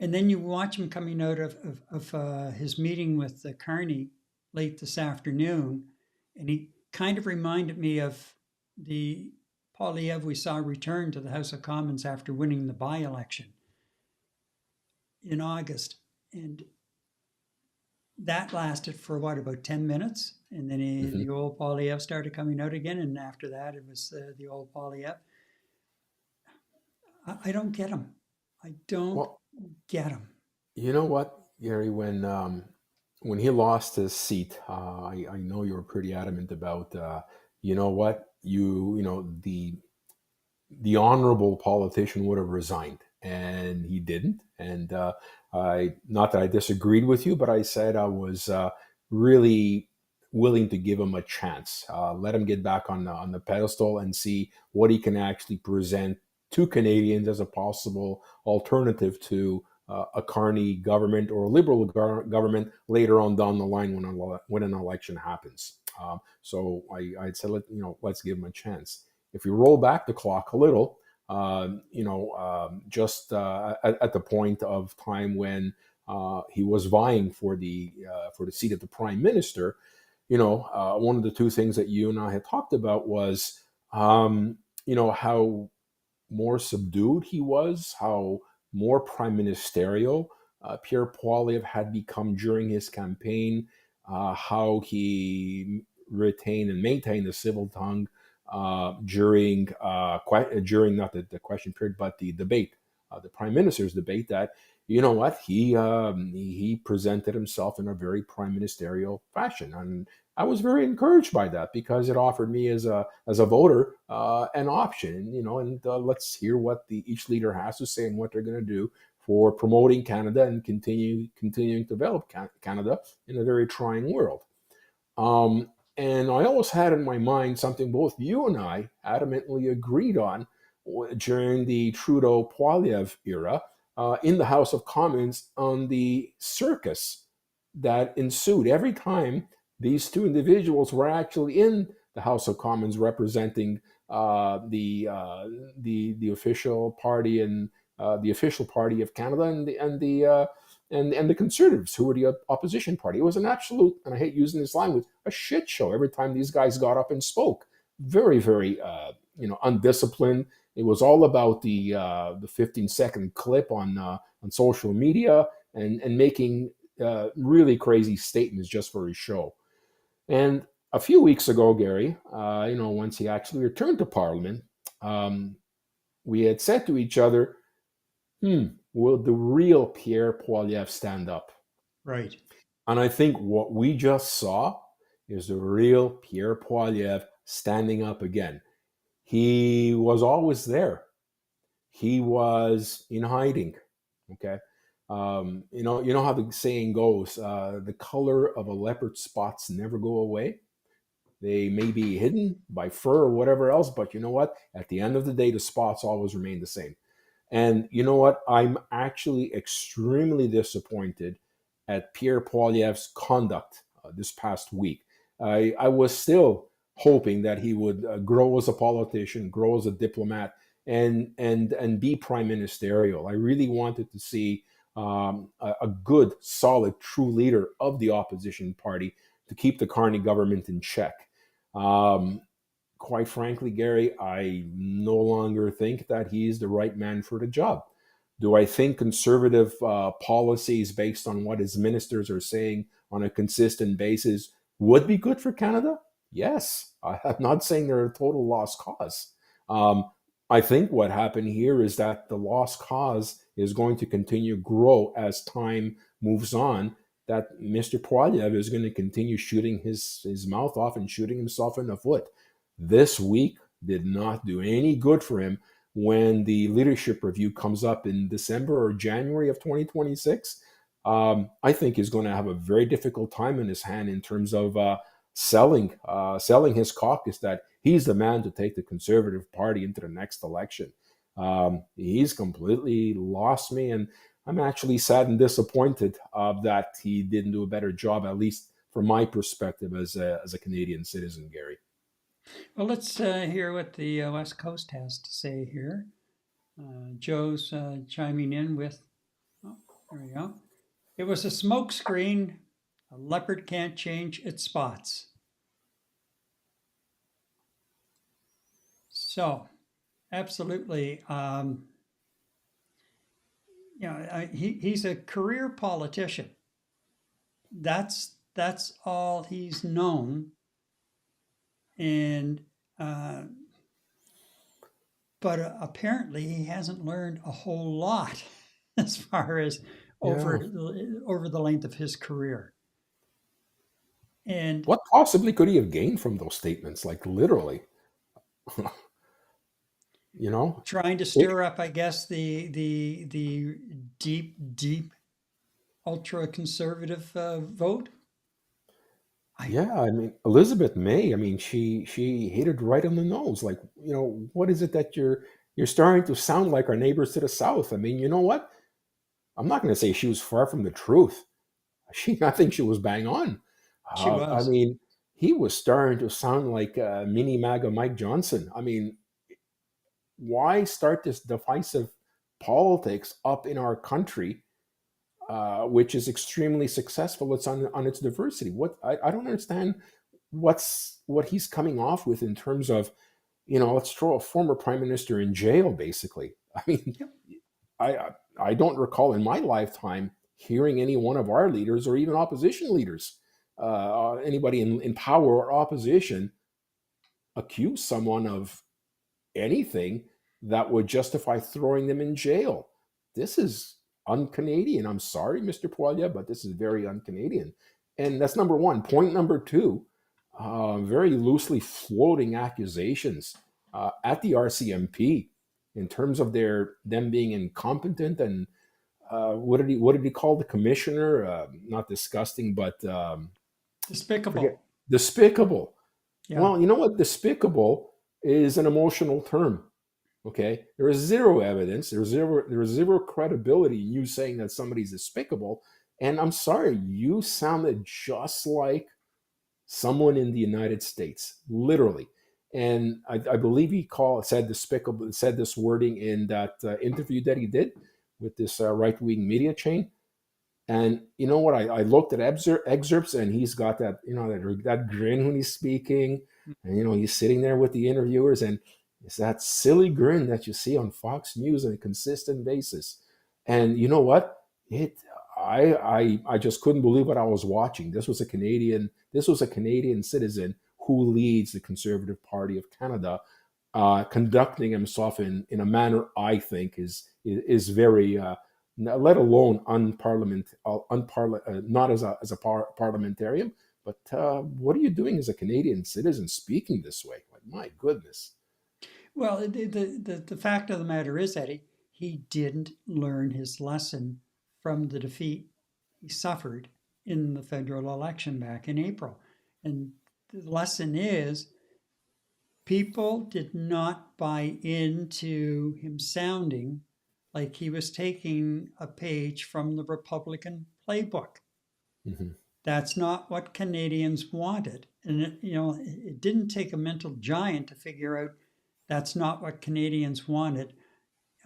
And then you watch him coming out of his meeting with Carney late this afternoon, and he kind of reminded me of the Poilievre we saw return to the House of Commons after winning the by-election in August. And that lasted for about 10 minutes. And then the old Poilievre started coming out again. And after that, it was the old Poilievre. I don't get him. I don't get him. You know what, Gary, when he lost his seat, I know you were pretty adamant about, the honorable politician would have resigned, and he didn't. And not that I disagreed with you, but I said I was really willing to give him a chance, let him get back on the pedestal and see what he can actually present to Canadians as a possible alternative to a Carney government or a Liberal government later on down the line when an election happens. So I'd say let's give him a chance. If you roll back the clock a little, just at the point of time when he was vying for the seat of the Prime Minister, one of the two things that you and I had talked about was, how more subdued he was, how more prime ministerial Pierre Poilievre had become during his campaign, how he retained and maintained the civil tongue during not the question period, but the debate, the prime minister's debate. That he presented himself in a very prime ministerial fashion, and I was very encouraged by that because it offered me as a voter an option, and let's hear what each leader has to say and what they're going to do for promoting Canada and continuing to develop Canada in a very trying world. And I always had in my mind something both you and I adamantly agreed on during the Trudeau-Poilievre era in the House of Commons on the circus that ensued every time these two individuals were actually in the House of Commons representing the official party and the official party of Canada and the Conservatives, who were the opposition party. It was an absolute, and I hate using this language, a shit show every time these guys got up and spoke. Very, very, undisciplined, It was all about the 15-second clip on social media and making really crazy statements just for his show. And a few weeks ago, Gary, once he actually returned to Parliament, we had said to each other, will the real Pierre Poilievre stand up? Right. And I think what we just saw is the real Pierre Poilievre standing up again. He was always there. He was in hiding. Okay. You know how the saying goes, the color of a leopard spots never go away. They may be hidden by fur or whatever else, but you know what? At the end of the day, the spots always remain the same. And you know what? I'm actually extremely disappointed at Pierre Poilievre's conduct this past week. I was still hoping that he would grow as a politician, grow as a diplomat, and be prime ministerial. I really wanted to see a good, solid, true leader of the opposition party to keep the Carney government in check. Quite frankly, Gary, I no longer think that he's the right man for the job. Do I think conservative policies based on what his ministers are saying on a consistent basis would be good for Canada? Yes. I'm not saying they're a total lost cause. I think what happened here is that the lost cause is going to continue to grow as time moves on, that Mr. Poilievre is going to continue shooting his mouth off and shooting himself in the foot. This week did not do any good for him when the leadership review comes up in December or January of 2026. I think he's going to have a very difficult time in his hand in terms of selling his caucus that he's the man to take the Conservative Party into the next election. He's completely lost me, and I'm actually sad and disappointed that he didn't do a better job, at least from my perspective as a Canadian citizen, Gary. Well, let's hear what the West Coast has to say here. Joe's chiming in with, there we go. It was a smoke screen. A leopard can't change its spots. So, absolutely. He's a career politician. That's all he's known. And but apparently he hasn't learned a whole lot as far as over the length of his career. And what possibly could he have gained from those statements? Like literally, trying to stir up, I guess, the deep ultra conservative vote. I mean, Elizabeth May, I mean, she hit it right on the nose. Like, what is it that you're starting to sound like our neighbors to the south? I mean, you know what? I'm not going to say she was far from the truth. I think she was bang on. She was. I mean, he was starting to sound like mini MAGA Mike Johnson. I mean, why start this divisive politics up in our country, which is extremely successful? It's on its diversity. What I don't understand what he's coming off with in terms of, let's throw a former prime minister in jail, basically. I mean, I don't recall in my lifetime hearing any one of our leaders or even opposition leaders, anybody in power or opposition, accuse someone of anything that would justify throwing them in jail. This is un-Canadian. I'm sorry, Mr. Poilievre, but this is very un-Canadian. And that's number one. Point number two, very loosely floating accusations at the RCMP in terms of them being incompetent and what did he call the commissioner? Not disgusting, but despicable. Despicable. Yeah. Well, you know what? Despicable is an emotional term. Okay, there is zero evidence. There's zero credibility in you saying that somebody's despicable. And I'm sorry, you sounded just like someone in the United States, literally. And I believe he said despicable, said this wording in that interview that he did with this right-wing media chain. And you know what? I looked at excerpts, and he's got that that grin when he's speaking, and he's sitting there with the interviewers, and It's that silly grin that you see on Fox News on a consistent basis. And you know what? I just couldn't believe what I was watching. This was a Canadian citizen who leads the Conservative Party of Canada, conducting himself in a manner I think is very let alone not as a parliamentarian, but what are you doing as a Canadian citizen speaking this way? Like, my goodness. Well, the fact of the matter is, Eddie, he didn't learn his lesson from the defeat he suffered in the federal election back in April. And the lesson is people did not buy into him sounding like he was taking a page from the Republican playbook. Mm-hmm. That's not what Canadians wanted. And it didn't take a mental giant to figure out that's not what Canadians wanted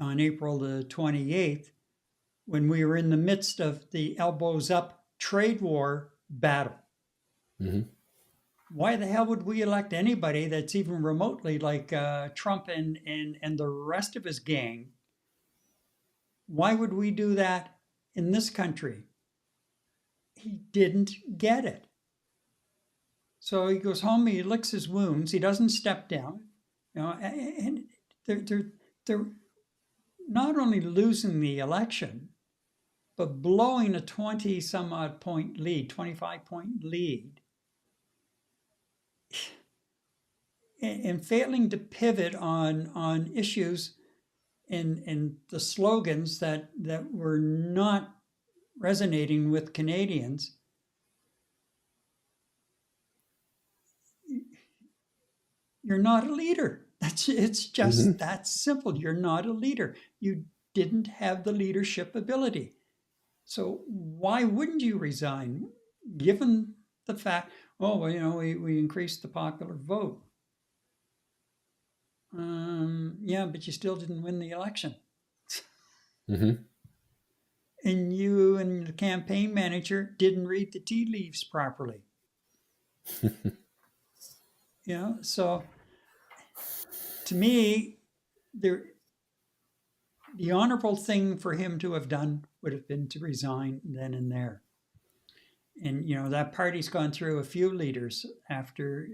on April the 28th, when we were in the midst of the elbows up trade war battle. Mm-hmm. Why the hell would we elect anybody that's even remotely like Trump and the rest of his gang? Why would we do that in this country? He didn't get it. So he goes home, he licks his wounds, he doesn't step down. And they're not only losing the election, but blowing a 20 some odd point lead, 25-point lead, and failing to pivot on issues and the slogans that were not resonating with Canadians. You're not a leader. It's just that simple. You're not a leader. You didn't have the leadership ability. So why wouldn't you resign, given the fact, we increased the popular vote? Yeah, but you still didn't win the election. Mm-hmm. And you and the campaign manager didn't read the tea leaves properly. So to me, the honorable thing for him to have done would have been to resign then and there. And that party's gone through a few leaders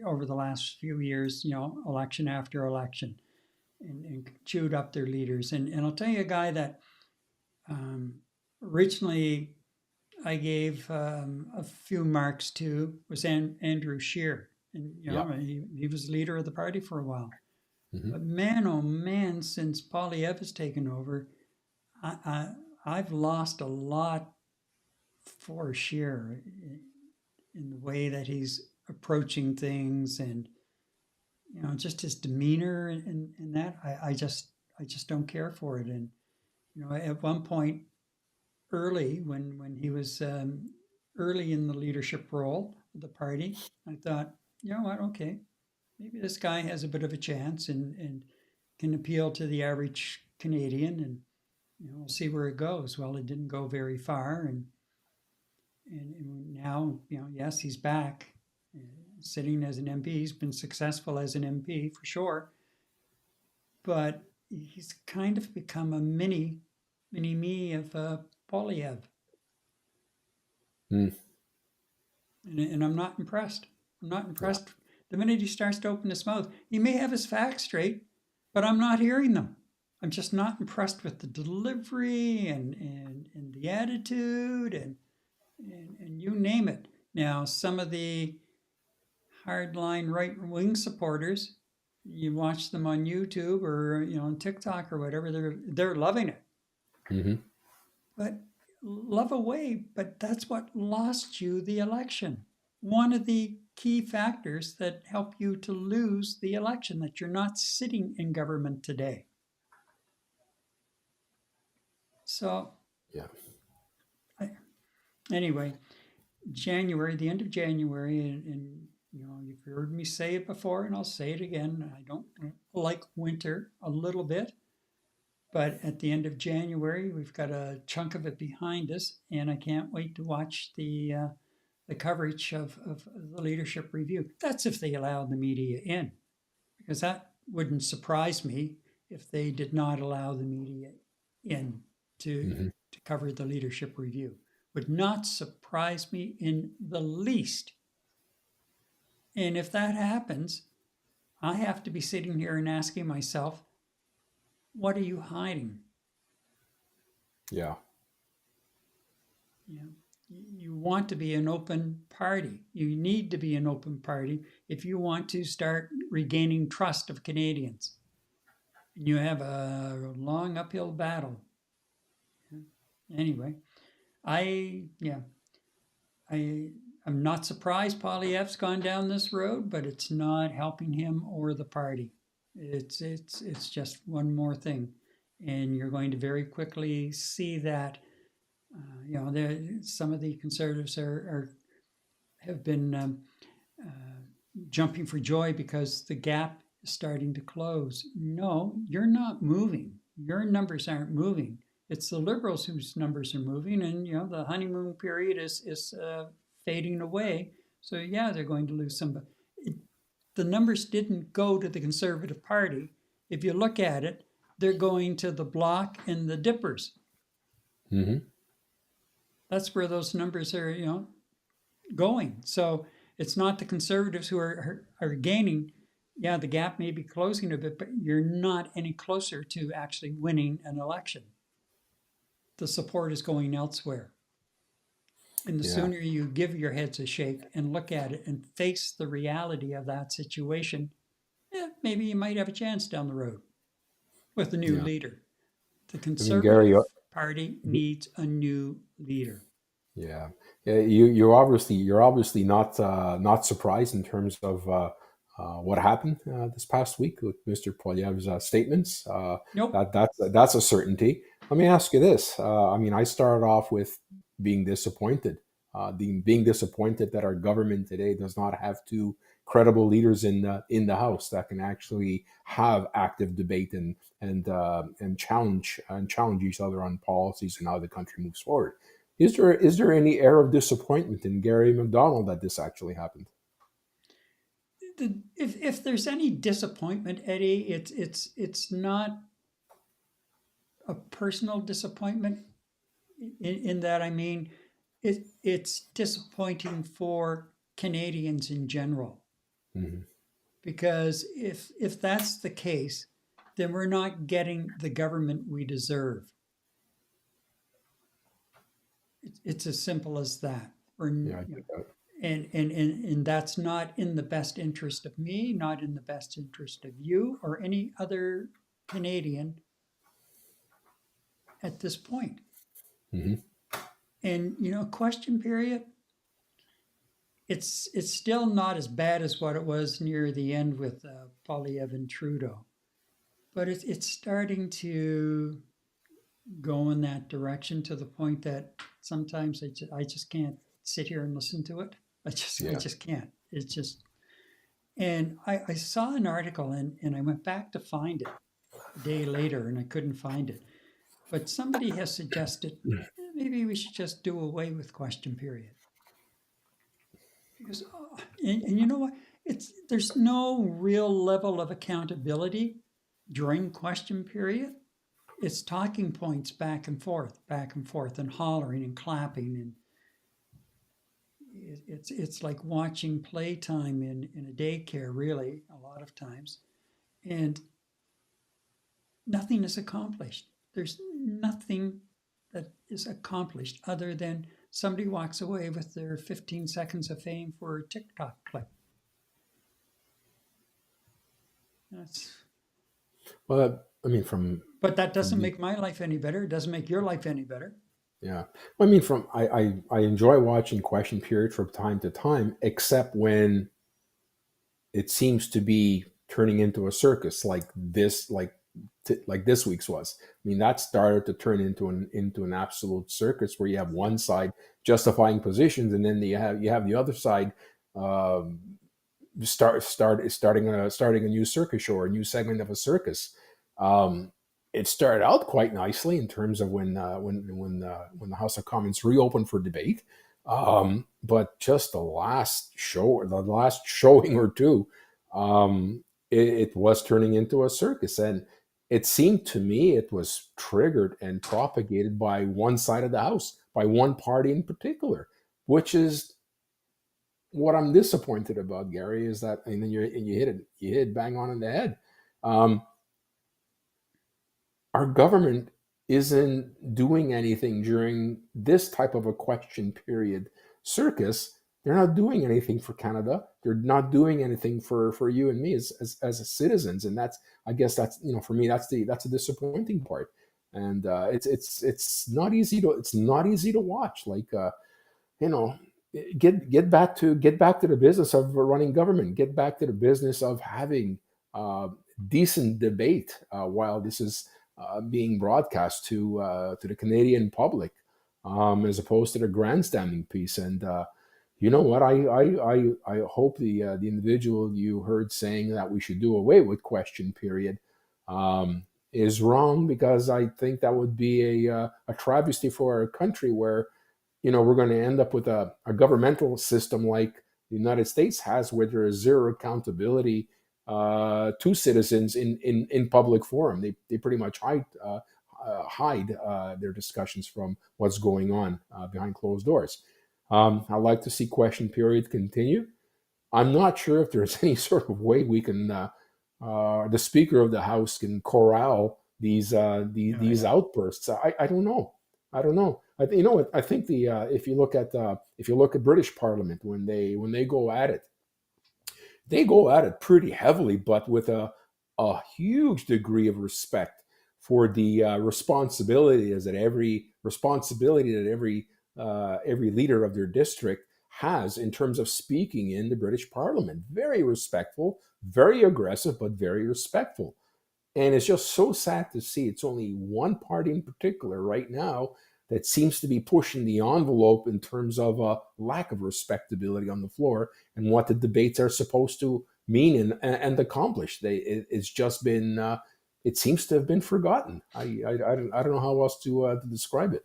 over the last few years, election after election, and chewed up their leaders. And I'll tell you a guy that originally I gave a few marks to was Andrew Scheer. And he was leader of the party for a while. Mm-hmm. But man, oh man, since Poilievre has taken over, I've lost a lot for Scheer in the way that he's approaching things, and just his demeanor and that. I just don't care for it. And at one point early, when he was early in the leadership role of the party, I thought, you know what, okay, maybe this guy has a bit of a chance and can appeal to the average Canadian, and we'll see where it goes. Well, it didn't go very far, and now yes, he's back sitting as an MP. He's been successful as an MP for sure, but he's kind of become a mini me of Poilievre. And I'm not impressed. I'm not impressed. Yeah. The minute he starts to open his mouth, he may have his facts straight, but I'm not hearing them. I'm just not impressed with the delivery and the attitude and you name it. Now, some of the hardline right-wing supporters, you watch them on YouTube or on TikTok or whatever, they're loving it. Mm-hmm. But love away, but that's what lost you the election. One of the key factors that help you to lose the election, that you're not sitting in government today. So, yeah. Anyway, January, the end of January, and you've heard me say it before, and I'll say it again. I don't like winter a little bit, but at the end of January, we've got a chunk of it behind us, and I can't wait to watch the coverage of the leadership review. That's if they allow the media in, because that wouldn't surprise me if they did not allow the media in to cover the leadership review. Would not surprise me in the least. And if that happens, I have to be sitting here and asking myself, what are you hiding? Yeah. You want to be an open party. You need to be an open party if you want to start regaining trust of Canadians. You have a long uphill battle. Anyway, I'm not surprised Poilievre's gone down this road, but it's not helping him or the party. It's just one more thing, and you're going to very quickly see that. Some of the Conservatives have been jumping for joy because the gap is starting to close. No, you're not moving. Your numbers aren't moving. It's the Liberals whose numbers are moving, and the honeymoon period is fading away. So they're going to lose some. The numbers didn't go to the Conservative Party. If you look at it, they're going to the Bloc and the Dippers. Mm-hmm. That's where those numbers are, going. So it's not the Conservatives who are gaining. Yeah, the gap may be closing a bit, but you're not any closer to actually winning an election. The support is going elsewhere. And the sooner you give your heads a shake and look at it and face the reality of that situation, maybe you might have a chance down the road with a new leader. The Conservative Party needs a new leader. Yeah, you're obviously not surprised in terms of what happened this past week with Mr. Poilievre's statements. Nope. That's a certainty. Let me ask you this. I started off with being disappointed. Being disappointed that our government today does not have two credible leaders in the House that can actually have active debate and challenge each other on policies and how the country moves forward. Is there any air of disappointment in Gary MacDonald that this actually happened? If there's any disappointment, Eddie, it's not a personal disappointment. In that, it's disappointing for Canadians in general. Mm-hmm. Because if that's the case, then we're not getting the government we deserve. It's as simple as that. And that's not in the best interest of me, not in the best interest of you or any other Canadian at this point. Mm-hmm. And question period, it's still not as bad as what it was near the end with Poilievre and Trudeau, but it's starting to go in that direction to the point that sometimes I just can't sit here and listen to it. I just can't. It's just, and I saw an article and I went back to find it a day later and I couldn't find it. But somebody has suggested maybe we should just do away with question period. Because, and you know what? There's no real level of accountability during question period. It's talking points back and forth, and hollering and clapping, and it's like watching playtime in a daycare, really, a lot of times, and nothing is accomplished. There's nothing that is accomplished other than somebody walks away with their 15 seconds of fame for a TikTok clip. But that doesn't make my life any better. It doesn't make your life any better. Yeah. I enjoy watching question period from time to time, except when it seems to be turning into a circus like this week's was. That started to turn into an absolute circus where you have one side justifying positions, and then you have the other side starting a new circus show or a new segment of a circus. It started out quite nicely in terms of when the House of Commons reopened for debate, but just the last showing or two, it was turning into a circus. And it seemed to me it was triggered and propagated by one side of the house, by one party in particular, which is what I'm disappointed about, Gary, is that, and then you hit it bang on in the head. Um, our government isn't doing anything during this type of a question period circus. They're not doing anything for Canada. They're not doing anything for you and me as citizens, and that's, I guess that's, for me, that's a disappointing part. And it's not easy to watch. Like, you know, get back to the business of running government. Get back to the business of having decent debate while this is being broadcast to the Canadian public, as opposed to the grandstanding piece. And you know what? I hope the individual you heard saying that we should do away with question period is wrong, because I think that would be a travesty for our country, where we're going to end up with a governmental system like the United States has, where there is zero accountability to citizens in public forum. They pretty much hide their discussions from what's going on behind closed doors. I'd like to see question period continue. I'm not sure if there's any sort of way we can, the Speaker of the House can corral these outbursts. I don't know. I think if you look at British Parliament, when they go at it, they go at it pretty heavily, but with a huge degree of respect for the responsibility that every leader of their district has in terms of speaking in the British Parliament. Very respectful, very aggressive, but very respectful. And it's just so sad to see it's only one party in particular right now that seems to be pushing the envelope in terms of a lack of respectability on the floor and what the debates are supposed to mean and accomplish. It's just been, it seems to have been forgotten. I don't know how else to describe it.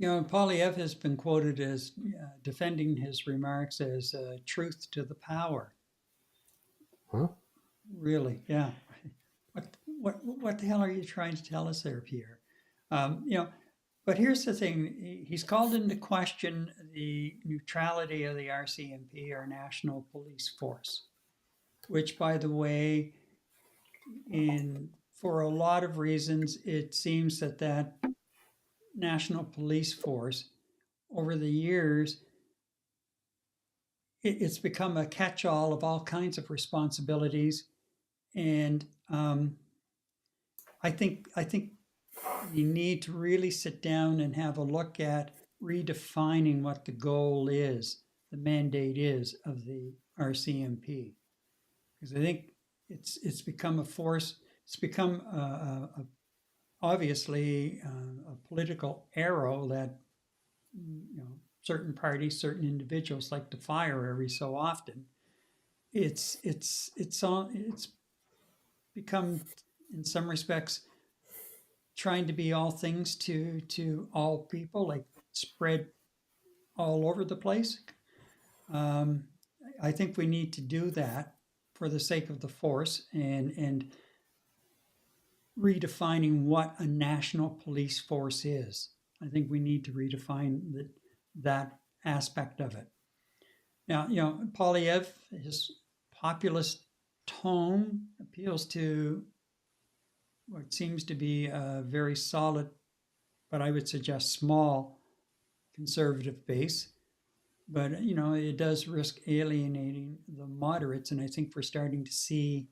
Poilievre has been quoted as defending his remarks as truth to the power. Huh? Really? Yeah. What the hell are you trying to tell us there, Pierre? But here's the thing. He's called into question the neutrality of the RCMP, our National Police Force, which, by the way, for a lot of reasons, it seems that National Police Force, over the years, it's become a catch-all of all kinds of responsibilities. And I think you need to really sit down and have a look at redefining what the goal is, the mandate is of the RCMP, because I think it's become a force. It's become obviously a political arrow that certain parties, certain individuals like to fire every so often. It's become, in some respects, trying to be all things to all people, like spread all over the place. I think we need to do that for the sake of the force and redefining what a national police force is. I think we need to redefine that aspect of it. Now, Poilievre, his populist tone appeals to what seems to be a very solid, but I would suggest small, conservative base. But, it does risk alienating the moderates, and I think we're starting to see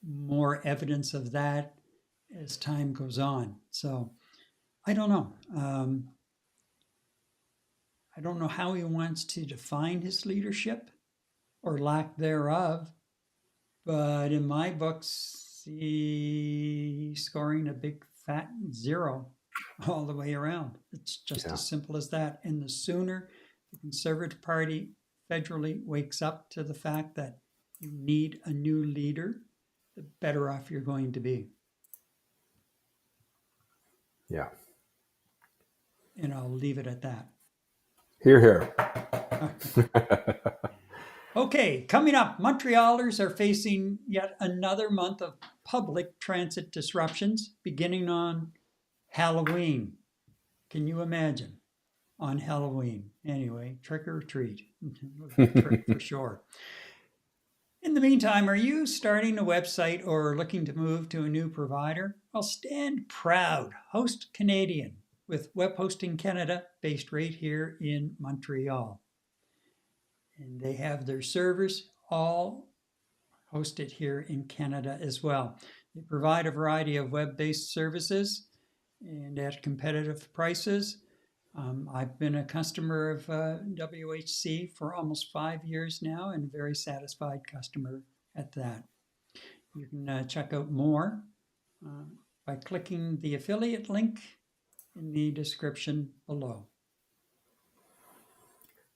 more evidence of that as time goes on. So I don't know. I don't know how he wants to define his leadership or lack thereof, but in my books, he's scoring a big fat 0 all the way around. It's just as simple as that. And the sooner the Conservative Party federally wakes up to the fact that you need a new leader, the better off you're going to be. Yeah. And I'll leave it at that. Hear, hear. Okay, coming up, Montrealers are facing yet another month of public transit disruptions beginning on Halloween. Can you imagine? On Halloween. Anyway, trick or treat. Trick for sure. In the meantime, are you starting a website or looking to move to a new provider? Well, stand proud. Host Canadian with Web Hosting Canada, based right here in Montreal. And they have their servers all hosted here in Canada as well. They provide a variety of web-based services and at competitive prices. I've been a customer of WHC for almost 5 years now and a very satisfied customer at that. You can check out more by clicking the affiliate link in the description below.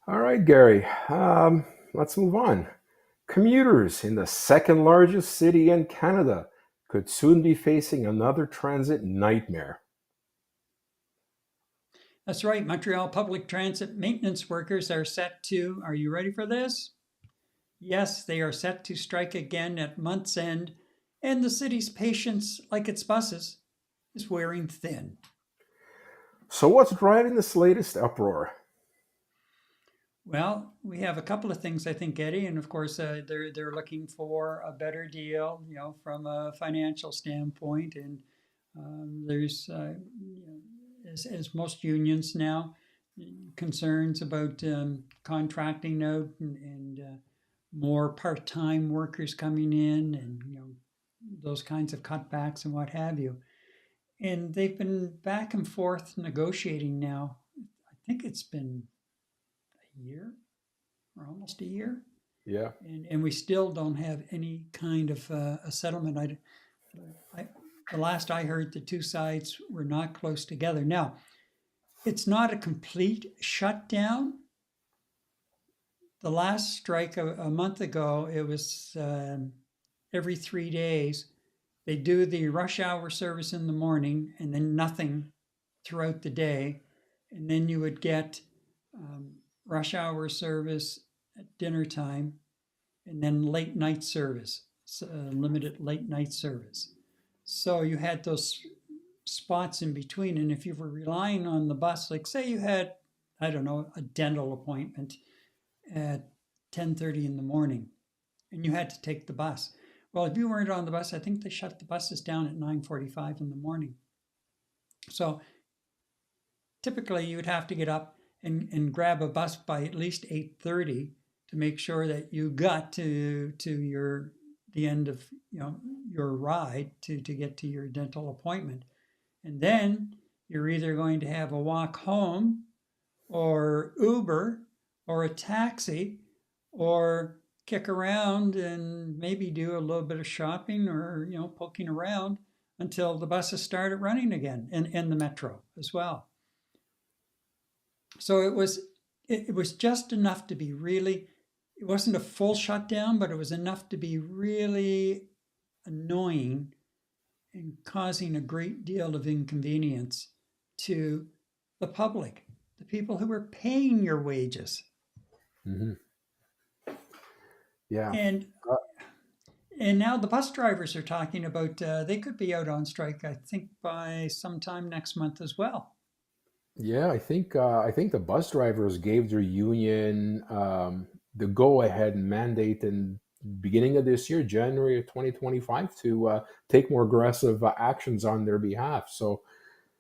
All right, Gary, let's move on. Commuters in the second largest city in Canada could soon be facing another transit nightmare. That's right, Montreal public transit maintenance workers are set to, are you ready for this? Yes, they are set to strike again at month's end, and the city's patience, like its buses, is wearing thin. So what's driving this latest uproar? Well, we have a couple of things, I think, Eddie, and of course, they're looking for a better deal, from a financial standpoint. And there's, as most unions now, concerns about contracting out and more part-time workers coming in, and those kinds of cutbacks and what have you. And they've been back and forth negotiating now. I think it's been a year or almost a year. Yeah. And we still don't have any kind of a settlement. The last I heard, the two sides were not close together. Now, it's not a complete shutdown. The last strike a month ago, it was every 3 days. They do the rush hour service in the morning and then nothing throughout the day. And then you would get rush hour service at dinner time, and then late night service, limited late night service. So you had those spots in between. And if you were relying on the bus, like say you had, I don't know, a dental appointment at 10:30 in the morning, and you had to take the bus. Well, if you weren't on the bus, I think they shut the buses down at 9:45 in the morning. So typically you would have to get up and grab a bus by at least 8:30 to make sure that you got to the end of your ride to get to your dental appointment. And then you're either going to have a walk home or Uber or a taxi or kick around and maybe do a little bit of shopping or poking around until the buses started running again, and the metro as well. So it was just enough to be really, it wasn't a full shutdown, but it was enough to be really annoying and causing a great deal of inconvenience to the public, the people who were paying your wages. Mm-hmm. Yeah. And now the bus drivers are talking about they could be out on strike, I think, by sometime next month as well. Yeah, I think the bus drivers gave their union the go-ahead and mandate in beginning of this year, January of 2025, to take more aggressive actions on their behalf. So,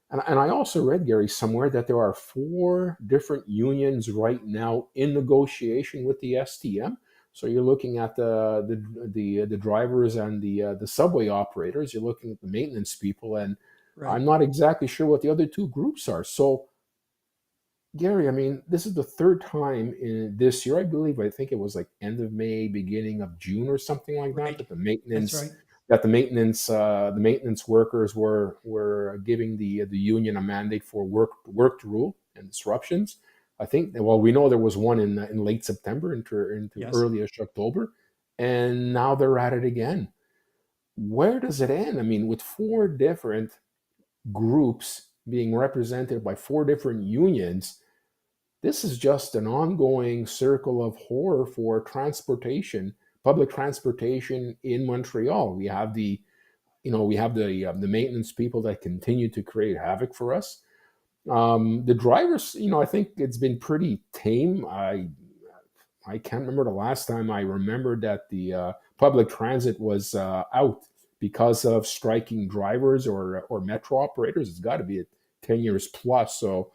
and I also read, Gary, somewhere that there are 4 different unions right now in negotiation with the STM. So you're looking at the drivers and the subway operators. You're looking at the maintenance people, and right. I'm not exactly sure what the other 2 groups are. So, Gary, I mean, this is the 3rd time in this year, I believe. I think it was like end of May, beginning of June, or something like that. That the maintenance, right. That the maintenance workers were giving the union a mandate for work to rule and disruptions. I think, well, we know there was one in late September into yes. Early-ish October, and now they're at it again. Where does it end? I mean, with 4 different groups being represented by 4 different unions, this is just an ongoing circle of horror for transportation, public transportation in Montreal. We have the maintenance people that continue to create havoc for us. The drivers, I think it's been pretty tame. I can't remember the last time I remembered that the public transit was out because of striking drivers or metro operators. It's got to be at 10 years plus. So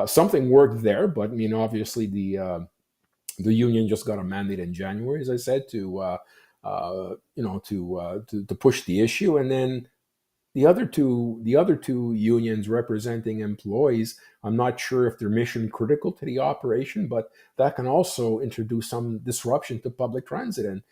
something worked there, but obviously the union just got a mandate in January, as I said, to push the issue, and then the other two unions representing employees, I'm not sure if they're mission critical to the operation, but that can also introduce some disruption to public transit.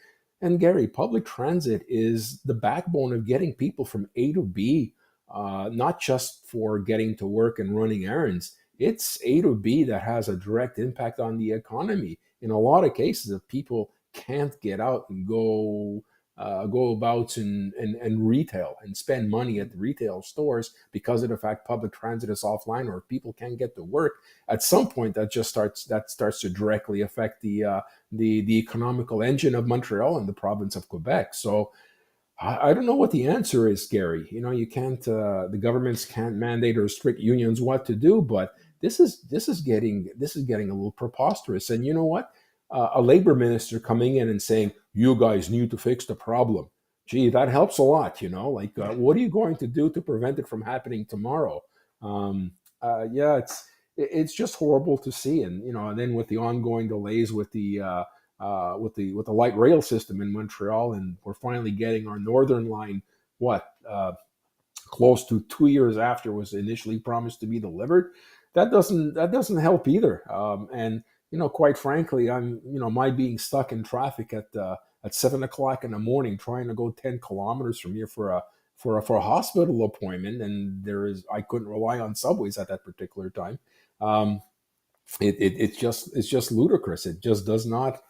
And Gary, public transit is the backbone of getting people from A to B, not just for getting to work and running errands. It's A to B that has a direct impact on the economy. In a lot of cases, if people can't get out and go about and retail and spend money at the retail stores because of the fact public transit is offline or people can't get to work, at some point that starts to directly affect the economical engine of Montreal and the province of Quebec. So I don't know what the answer is, Gary. You can't the governments can't mandate or restrict unions what to do, but this is getting a little preposterous. And you know what? A labor minister coming in and saying, you guys need to fix the problem. Gee, that helps a lot, what are you going to do to prevent it from happening tomorrow? Yeah, it's just horrible to see. And then with the ongoing delays with the light rail system in Montreal, and we're finally getting our northern line, close to 2 years after was initially promised to be delivered. That doesn't help either. And quite frankly, my being stuck in traffic at 7 o'clock in the morning, trying to go 10 kilometers from here for a hospital appointment, and I couldn't rely on subways at that particular time. It's just ludicrous. It just does not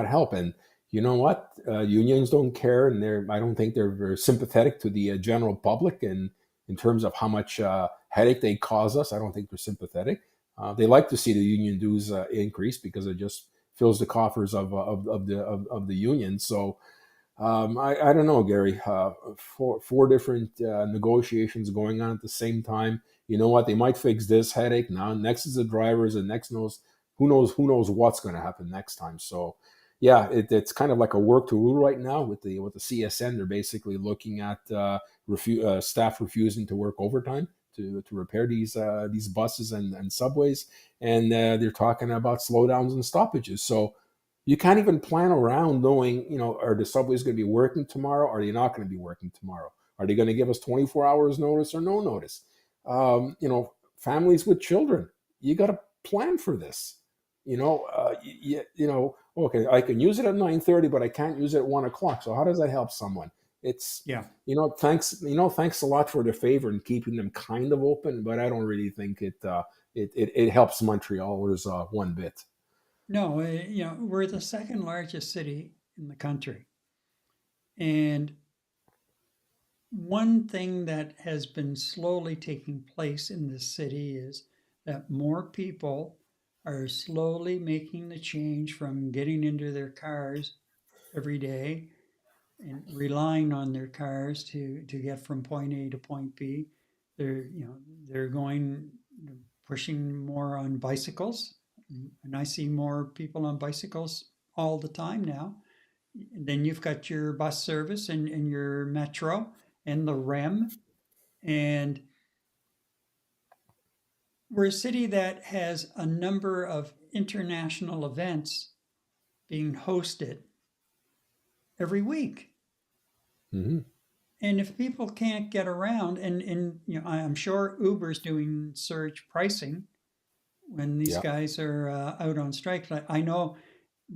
help. And you know what? Unions don't care, and I don't think they're very sympathetic to the general public, and in terms of how much headache they cause us, I don't think they're sympathetic. They like to see the union dues increase because it just fills the coffers of the union. So I don't know, Gary. Four different negotiations going on at the same time. You know what? They might fix this headache now. Next is the drivers, and next who knows what's going to happen next time. So yeah, it's kind of like a work to rule right now with the CSN. They're basically looking at staff refusing to work overtime to repair these buses and subways, and they're talking about slowdowns and stoppages. So you can't even plan around knowing, are the subways going to be working tomorrow? Or are they not going to be working tomorrow? Are they going to give us 24 hours notice or no notice? Families with children, you got to plan for this. Okay, I can use it at 9:30, but I can't use it at 1 o'clock. So how does that help someone? It's, thanks a lot for the favor and keeping them kind of open, but I don't really think it helps Montrealers one bit. No, we're the second largest city in the country. And one thing that has been slowly taking place in this city is that more people are slowly making the change from getting into their cars every day and relying on their cars to get from point A to point B. They're pushing more on bicycles, and I see more people on bicycles all the time now. And then you've got your bus service and your metro and the REM, and we're a city that has a number of international events being hosted every week. Mm-hmm. And if people can't get around, and I'm sure Uber's doing surge pricing when these guys are out on strike. I know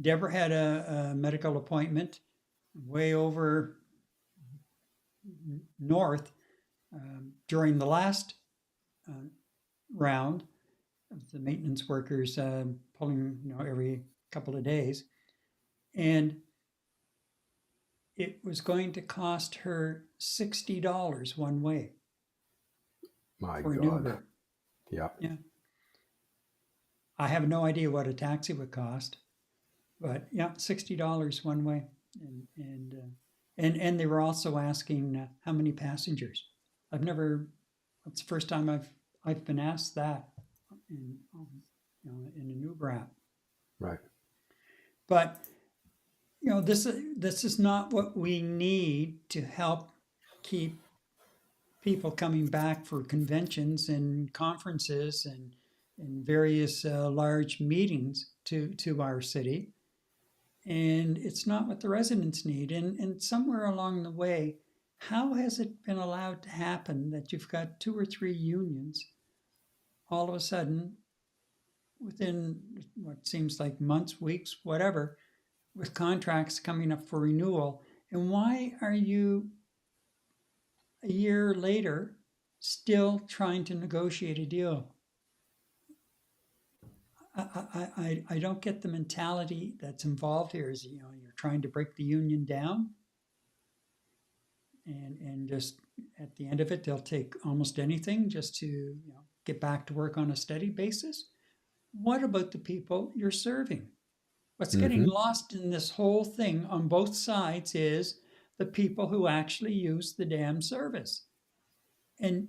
Deborah had a medical appointment way over north during the last round of the maintenance workers pulling every couple of days, and it was going to cost her $60 one way. My for God. Uber. Yeah. Yeah. I have no idea what a taxi would cost, but yeah, $60 one way, and they were also asking how many passengers. I've never. It's the first time I've been asked that in in an Uber app. Right. But this is not what we need to help keep people coming back for conventions and conferences and various large meetings to our city. And it's not what the residents need. And somewhere along the way, how has it been allowed to happen that you've got 2 or 3 unions all of a sudden within what seems like months, weeks, whatever, with contracts coming up for renewal? And why are you a year later still trying to negotiate a deal? I don't get the mentality that's involved here. Is you're trying to break the union down, and just at the end of it they'll take almost anything just to get back to work on a steady basis. What about the people you're serving? What's getting lost in this whole thing on both sides is the people who actually use the damn service. And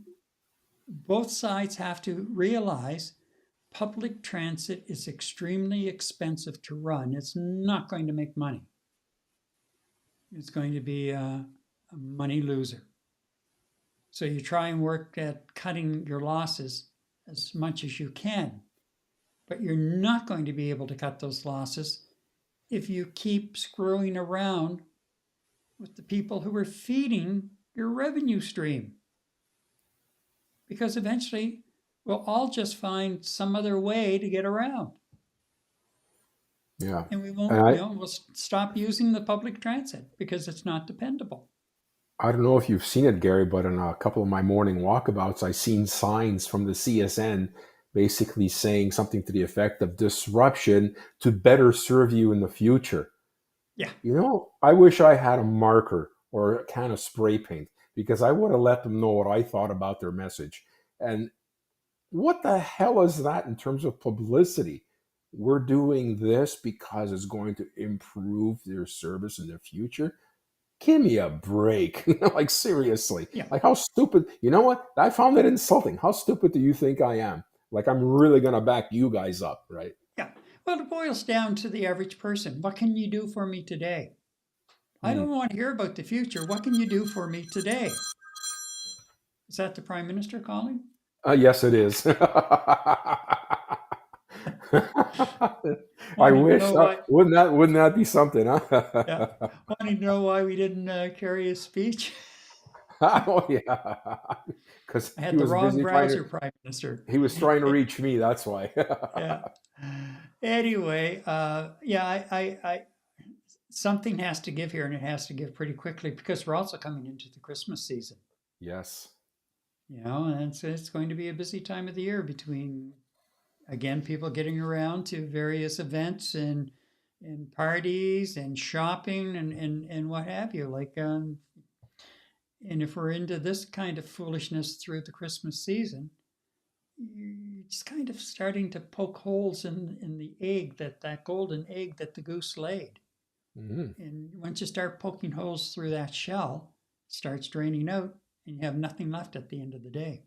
both sides have to realize public transit is extremely expensive to run. It's not going to make money. It's going to be a money loser. So you try and work at cutting your losses as much as you can. But you're not going to be able to cut those losses if you keep screwing around with the people who are feeding your revenue stream. Because eventually we'll all just find some other way to get around. Yeah. And we won't, we'll stop using the public transit because it's not dependable. I don't know if you've seen it, Gary, but in a couple of my morning walkabouts, I've seen signs from the CSN basically saying something to the effect of disruption to better serve you in the future. Yeah. I wish I had a marker or a can of spray paint, because I would have let them know what I thought about their message. And what the hell is that in terms of publicity? We're doing this because it's going to improve their service in the future. Give me a break. Like, seriously. Yeah. Like, how stupid. You know what? I found it insulting. How stupid do you think I am? Like, I'm really going to back you guys up, right? Yeah. Well, it boils down to the average person. What can you do for me today? I don't want to hear about the future. What can you do for me today? Is that the Prime Minister calling? Yes, it is. I wish. Wouldn't that be something, huh? Yeah. Wanting to know why we didn't carry his speech? Oh, yeah. Because I had the wrong browser, Prime Minister. He was trying to reach me, that's why. Yeah. Anyway, I something has to give here, and it has to give pretty quickly, because we're also coming into the Christmas season. Yes. And it's going to be a busy time of the year between, again, people getting around to various events and parties and shopping and what have you. Like, and if we're into this kind of foolishness through the Christmas season, it's kind of starting to poke holes in the egg, that golden egg that the goose laid. Mm-hmm. And once you start poking holes through that shell, it starts draining out, and you have nothing left at the end of the day.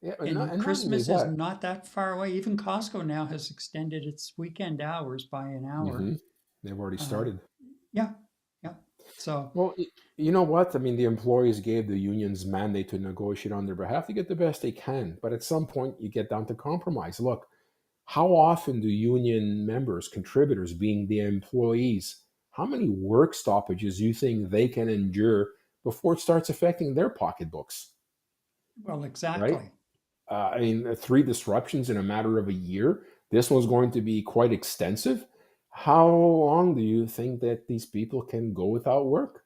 Yeah, and Christmas is not that far away. Even Costco now has extended its weekend hours by an hour. Mm-hmm. They've already started. Yeah. So, well, you know what? I mean, the employees gave the unions mandate to negotiate on their behalf to get the best they can. But at some point, you get down to compromise. Look, how often do union members, contributors, being the employees, how many work stoppages do you think they can endure before it starts affecting their pocketbooks? Well, exactly. Right? I mean, 3 disruptions in a matter of a year. This one's going to be quite extensive. How long do you think that these people can go without work?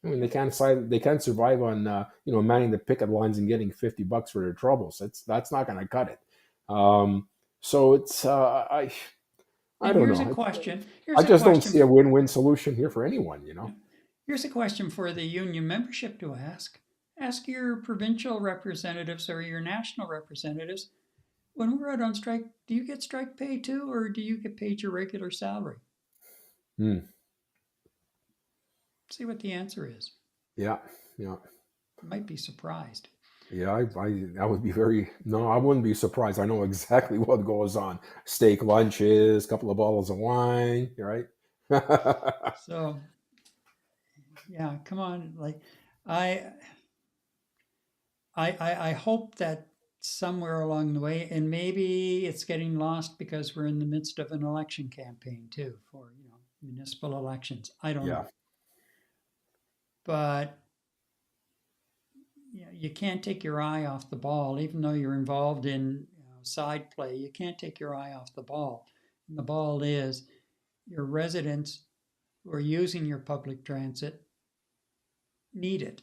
I mean, they can't survive on manning the picket lines and getting $50 for their troubles. That's not going to cut it. So it's I don't here's know. A question. I just don't see a win-win solution here for anyone. Here's a question for the union membership to ask. Ask your provincial representatives or your national representatives, when we're out on strike, do you get strike pay too, or do you get paid your regular salary? Hmm. See what the answer is. Yeah, yeah. You might be surprised. Yeah, I would be very, no, I wouldn't be surprised. I know exactly what goes on. Steak lunches, couple of bottles of wine, right? So, yeah, come on. Like, I, I hope that somewhere along the way, and maybe it's getting lost because we're in the midst of an election campaign too for, municipal elections. I don't Yeah, know. But you can't take your eye off the ball, even though you're involved in side play. You can't take your eye off the ball. And the ball is your residents who are using your public transit need it.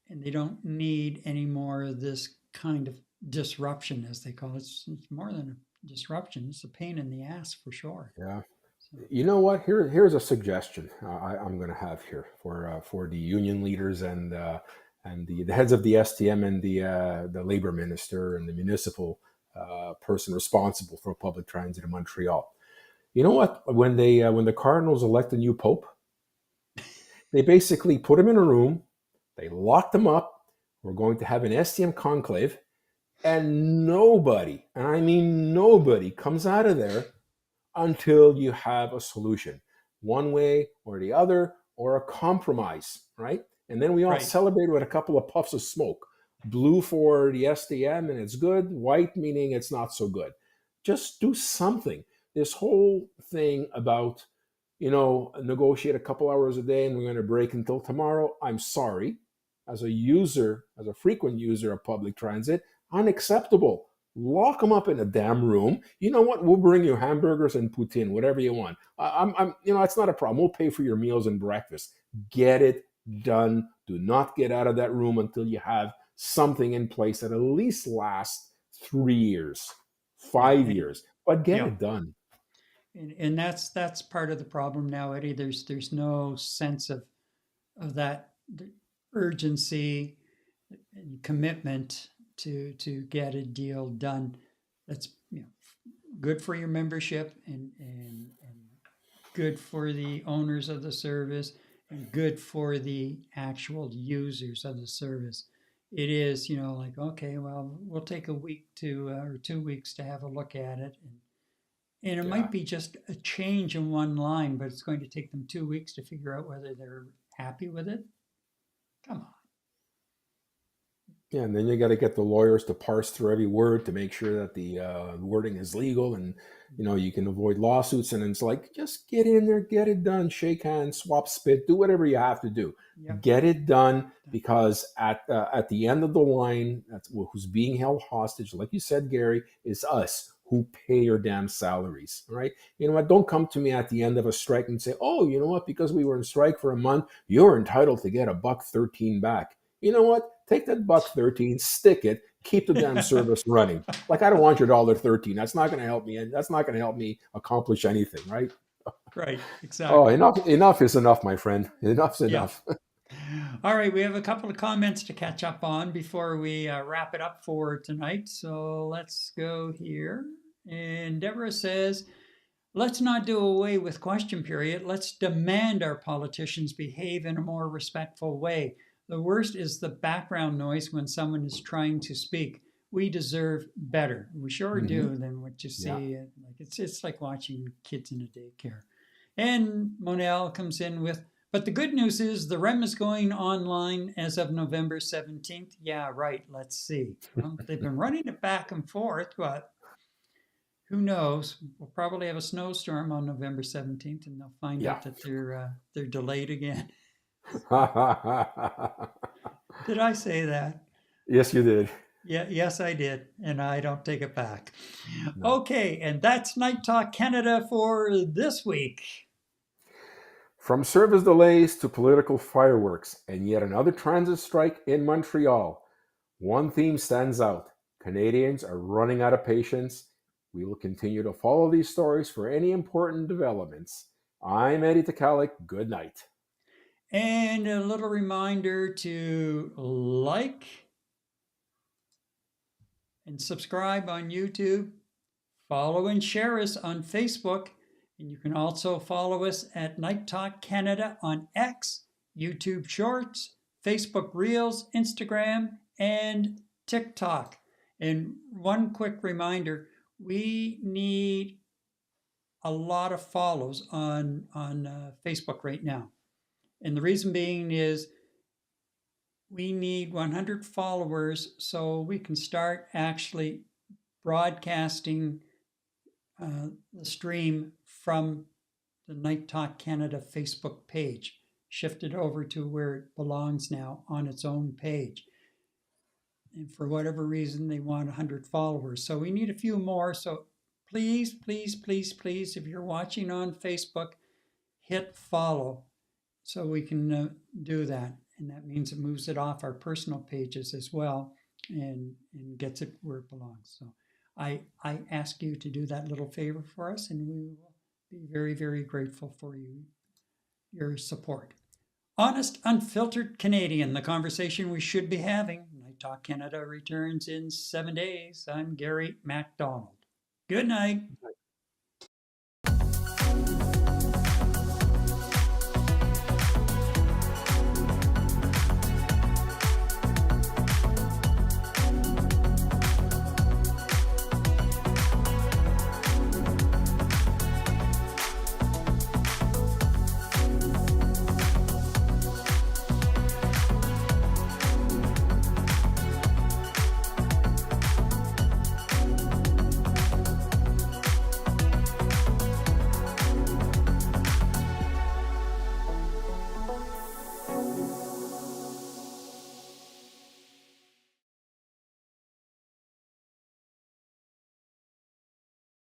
And they don't need any more of this kind of disruption, as they call it. It's more than a disruption, it's a pain in the ass for sure. yeah. So, You know what? Here's a suggestion I'm going to have here for the union leaders and the heads of the STM and the labor minister and the municipal person responsible for public transit in Montreal. You know what? When the Cardinals elect a new pope, they basically put him in a room, they locked him up. We're going to have an STM conclave, and nobody, and I mean nobody, comes out of there until you have a solution, one way or the other, or a compromise, right? And then we all right. celebrate with a couple of puffs of smoke. Blue for the SDM and it's good, white meaning it's not so good. Just do something. This whole thing about, negotiate a couple hours a day and we're going to break until tomorrow. I'm sorry. As a frequent user of public transit, unacceptable. Lock them up in a damn room. You know what? We'll bring you hamburgers and poutine, whatever you want. It's not a problem. We'll pay for your meals and breakfast. Get it done. Do not get out of that room until you have something in place that at least lasts 3 years, 5 years, but get it done. And that's part of the problem now, Eddie. There's no sense of that urgency and commitment to get a deal done that's good for your membership and good for the owners of the service and good for the actual users of the service. It is, like, okay, well, we'll take a week to or 2 weeks to have a look at it, and it might be just a change in one line, but it's going to take them 2 weeks to figure out whether they're happy with it. Come on. Yeah, and then you got to get the lawyers to parse through every word to make sure that the wording is legal, and you can avoid lawsuits. And it's like, just get in there, get it done, shake hands, swap spit, do whatever you have to do. Yep. Get it done, because at the end of the line, that's who's being held hostage, like you said, Gary, is us who pay your damn salaries. Right? You know what? Don't come to me at the end of a strike and say, oh, you know what? Because we were in strike for a month, you're entitled to get $1.13 back. You know what? Take that $1.13, stick it, keep the damn service running. Like, I don't want your $1.13. That's not going to help me, and that's not going to help me accomplish anything, right? Right, exactly. Oh, enough is enough, my friend. Enough's enough. All right, we have a couple of comments to catch up on before we wrap it up for tonight. So let's go here. And Deborah says, let's not do away with question period. Let's demand our politicians behave in a more respectful way. The worst is the background noise when someone is trying to speak. We deserve better. We sure do than what you see. Yeah. Like it's like watching kids in a daycare. And Monel comes in with, but the good news is the REM is going online as of November 17th. Yeah, right. Let's see. Well, they've been running it back and forth, but who knows? We'll probably have a snowstorm on November 17th, and they'll find out that they're delayed again. Did I say that? Yes, you did. Yeah, yes, I did, and I don't take it back. No. Okay, and that's Night Talk Canada for this week. From service delays to political fireworks and yet another transit strike in Montreal, one theme stands out. Canadians are running out of patience. We will continue to follow these stories for any important developments. I'm Eddie Tekalik. Good night. And a little reminder to like and subscribe on YouTube. Follow and share us on Facebook. And you can also follow us at Night Talk Canada on X, YouTube Shorts, Facebook Reels, Instagram, and TikTok. And one quick reminder, we need a lot of follows on Facebook right now. And the reason being is we need 100 followers so we can start actually broadcasting the stream from the Night Talk Canada Facebook page, shifted over to where it belongs now on its own page. And for whatever reason, they want 100 followers. So we need a few more. So please, please, please, please, if you're watching on Facebook, hit follow so we can do that. And that means it moves it off our personal pages as well and gets it where it belongs. So I ask you to do that little favor for us, and we will be very, very grateful for your support. Honest, unfiltered Canadian, the conversation we should be having. Night Talk Canada returns in 7 days. I'm Gary MacDonald. Good night.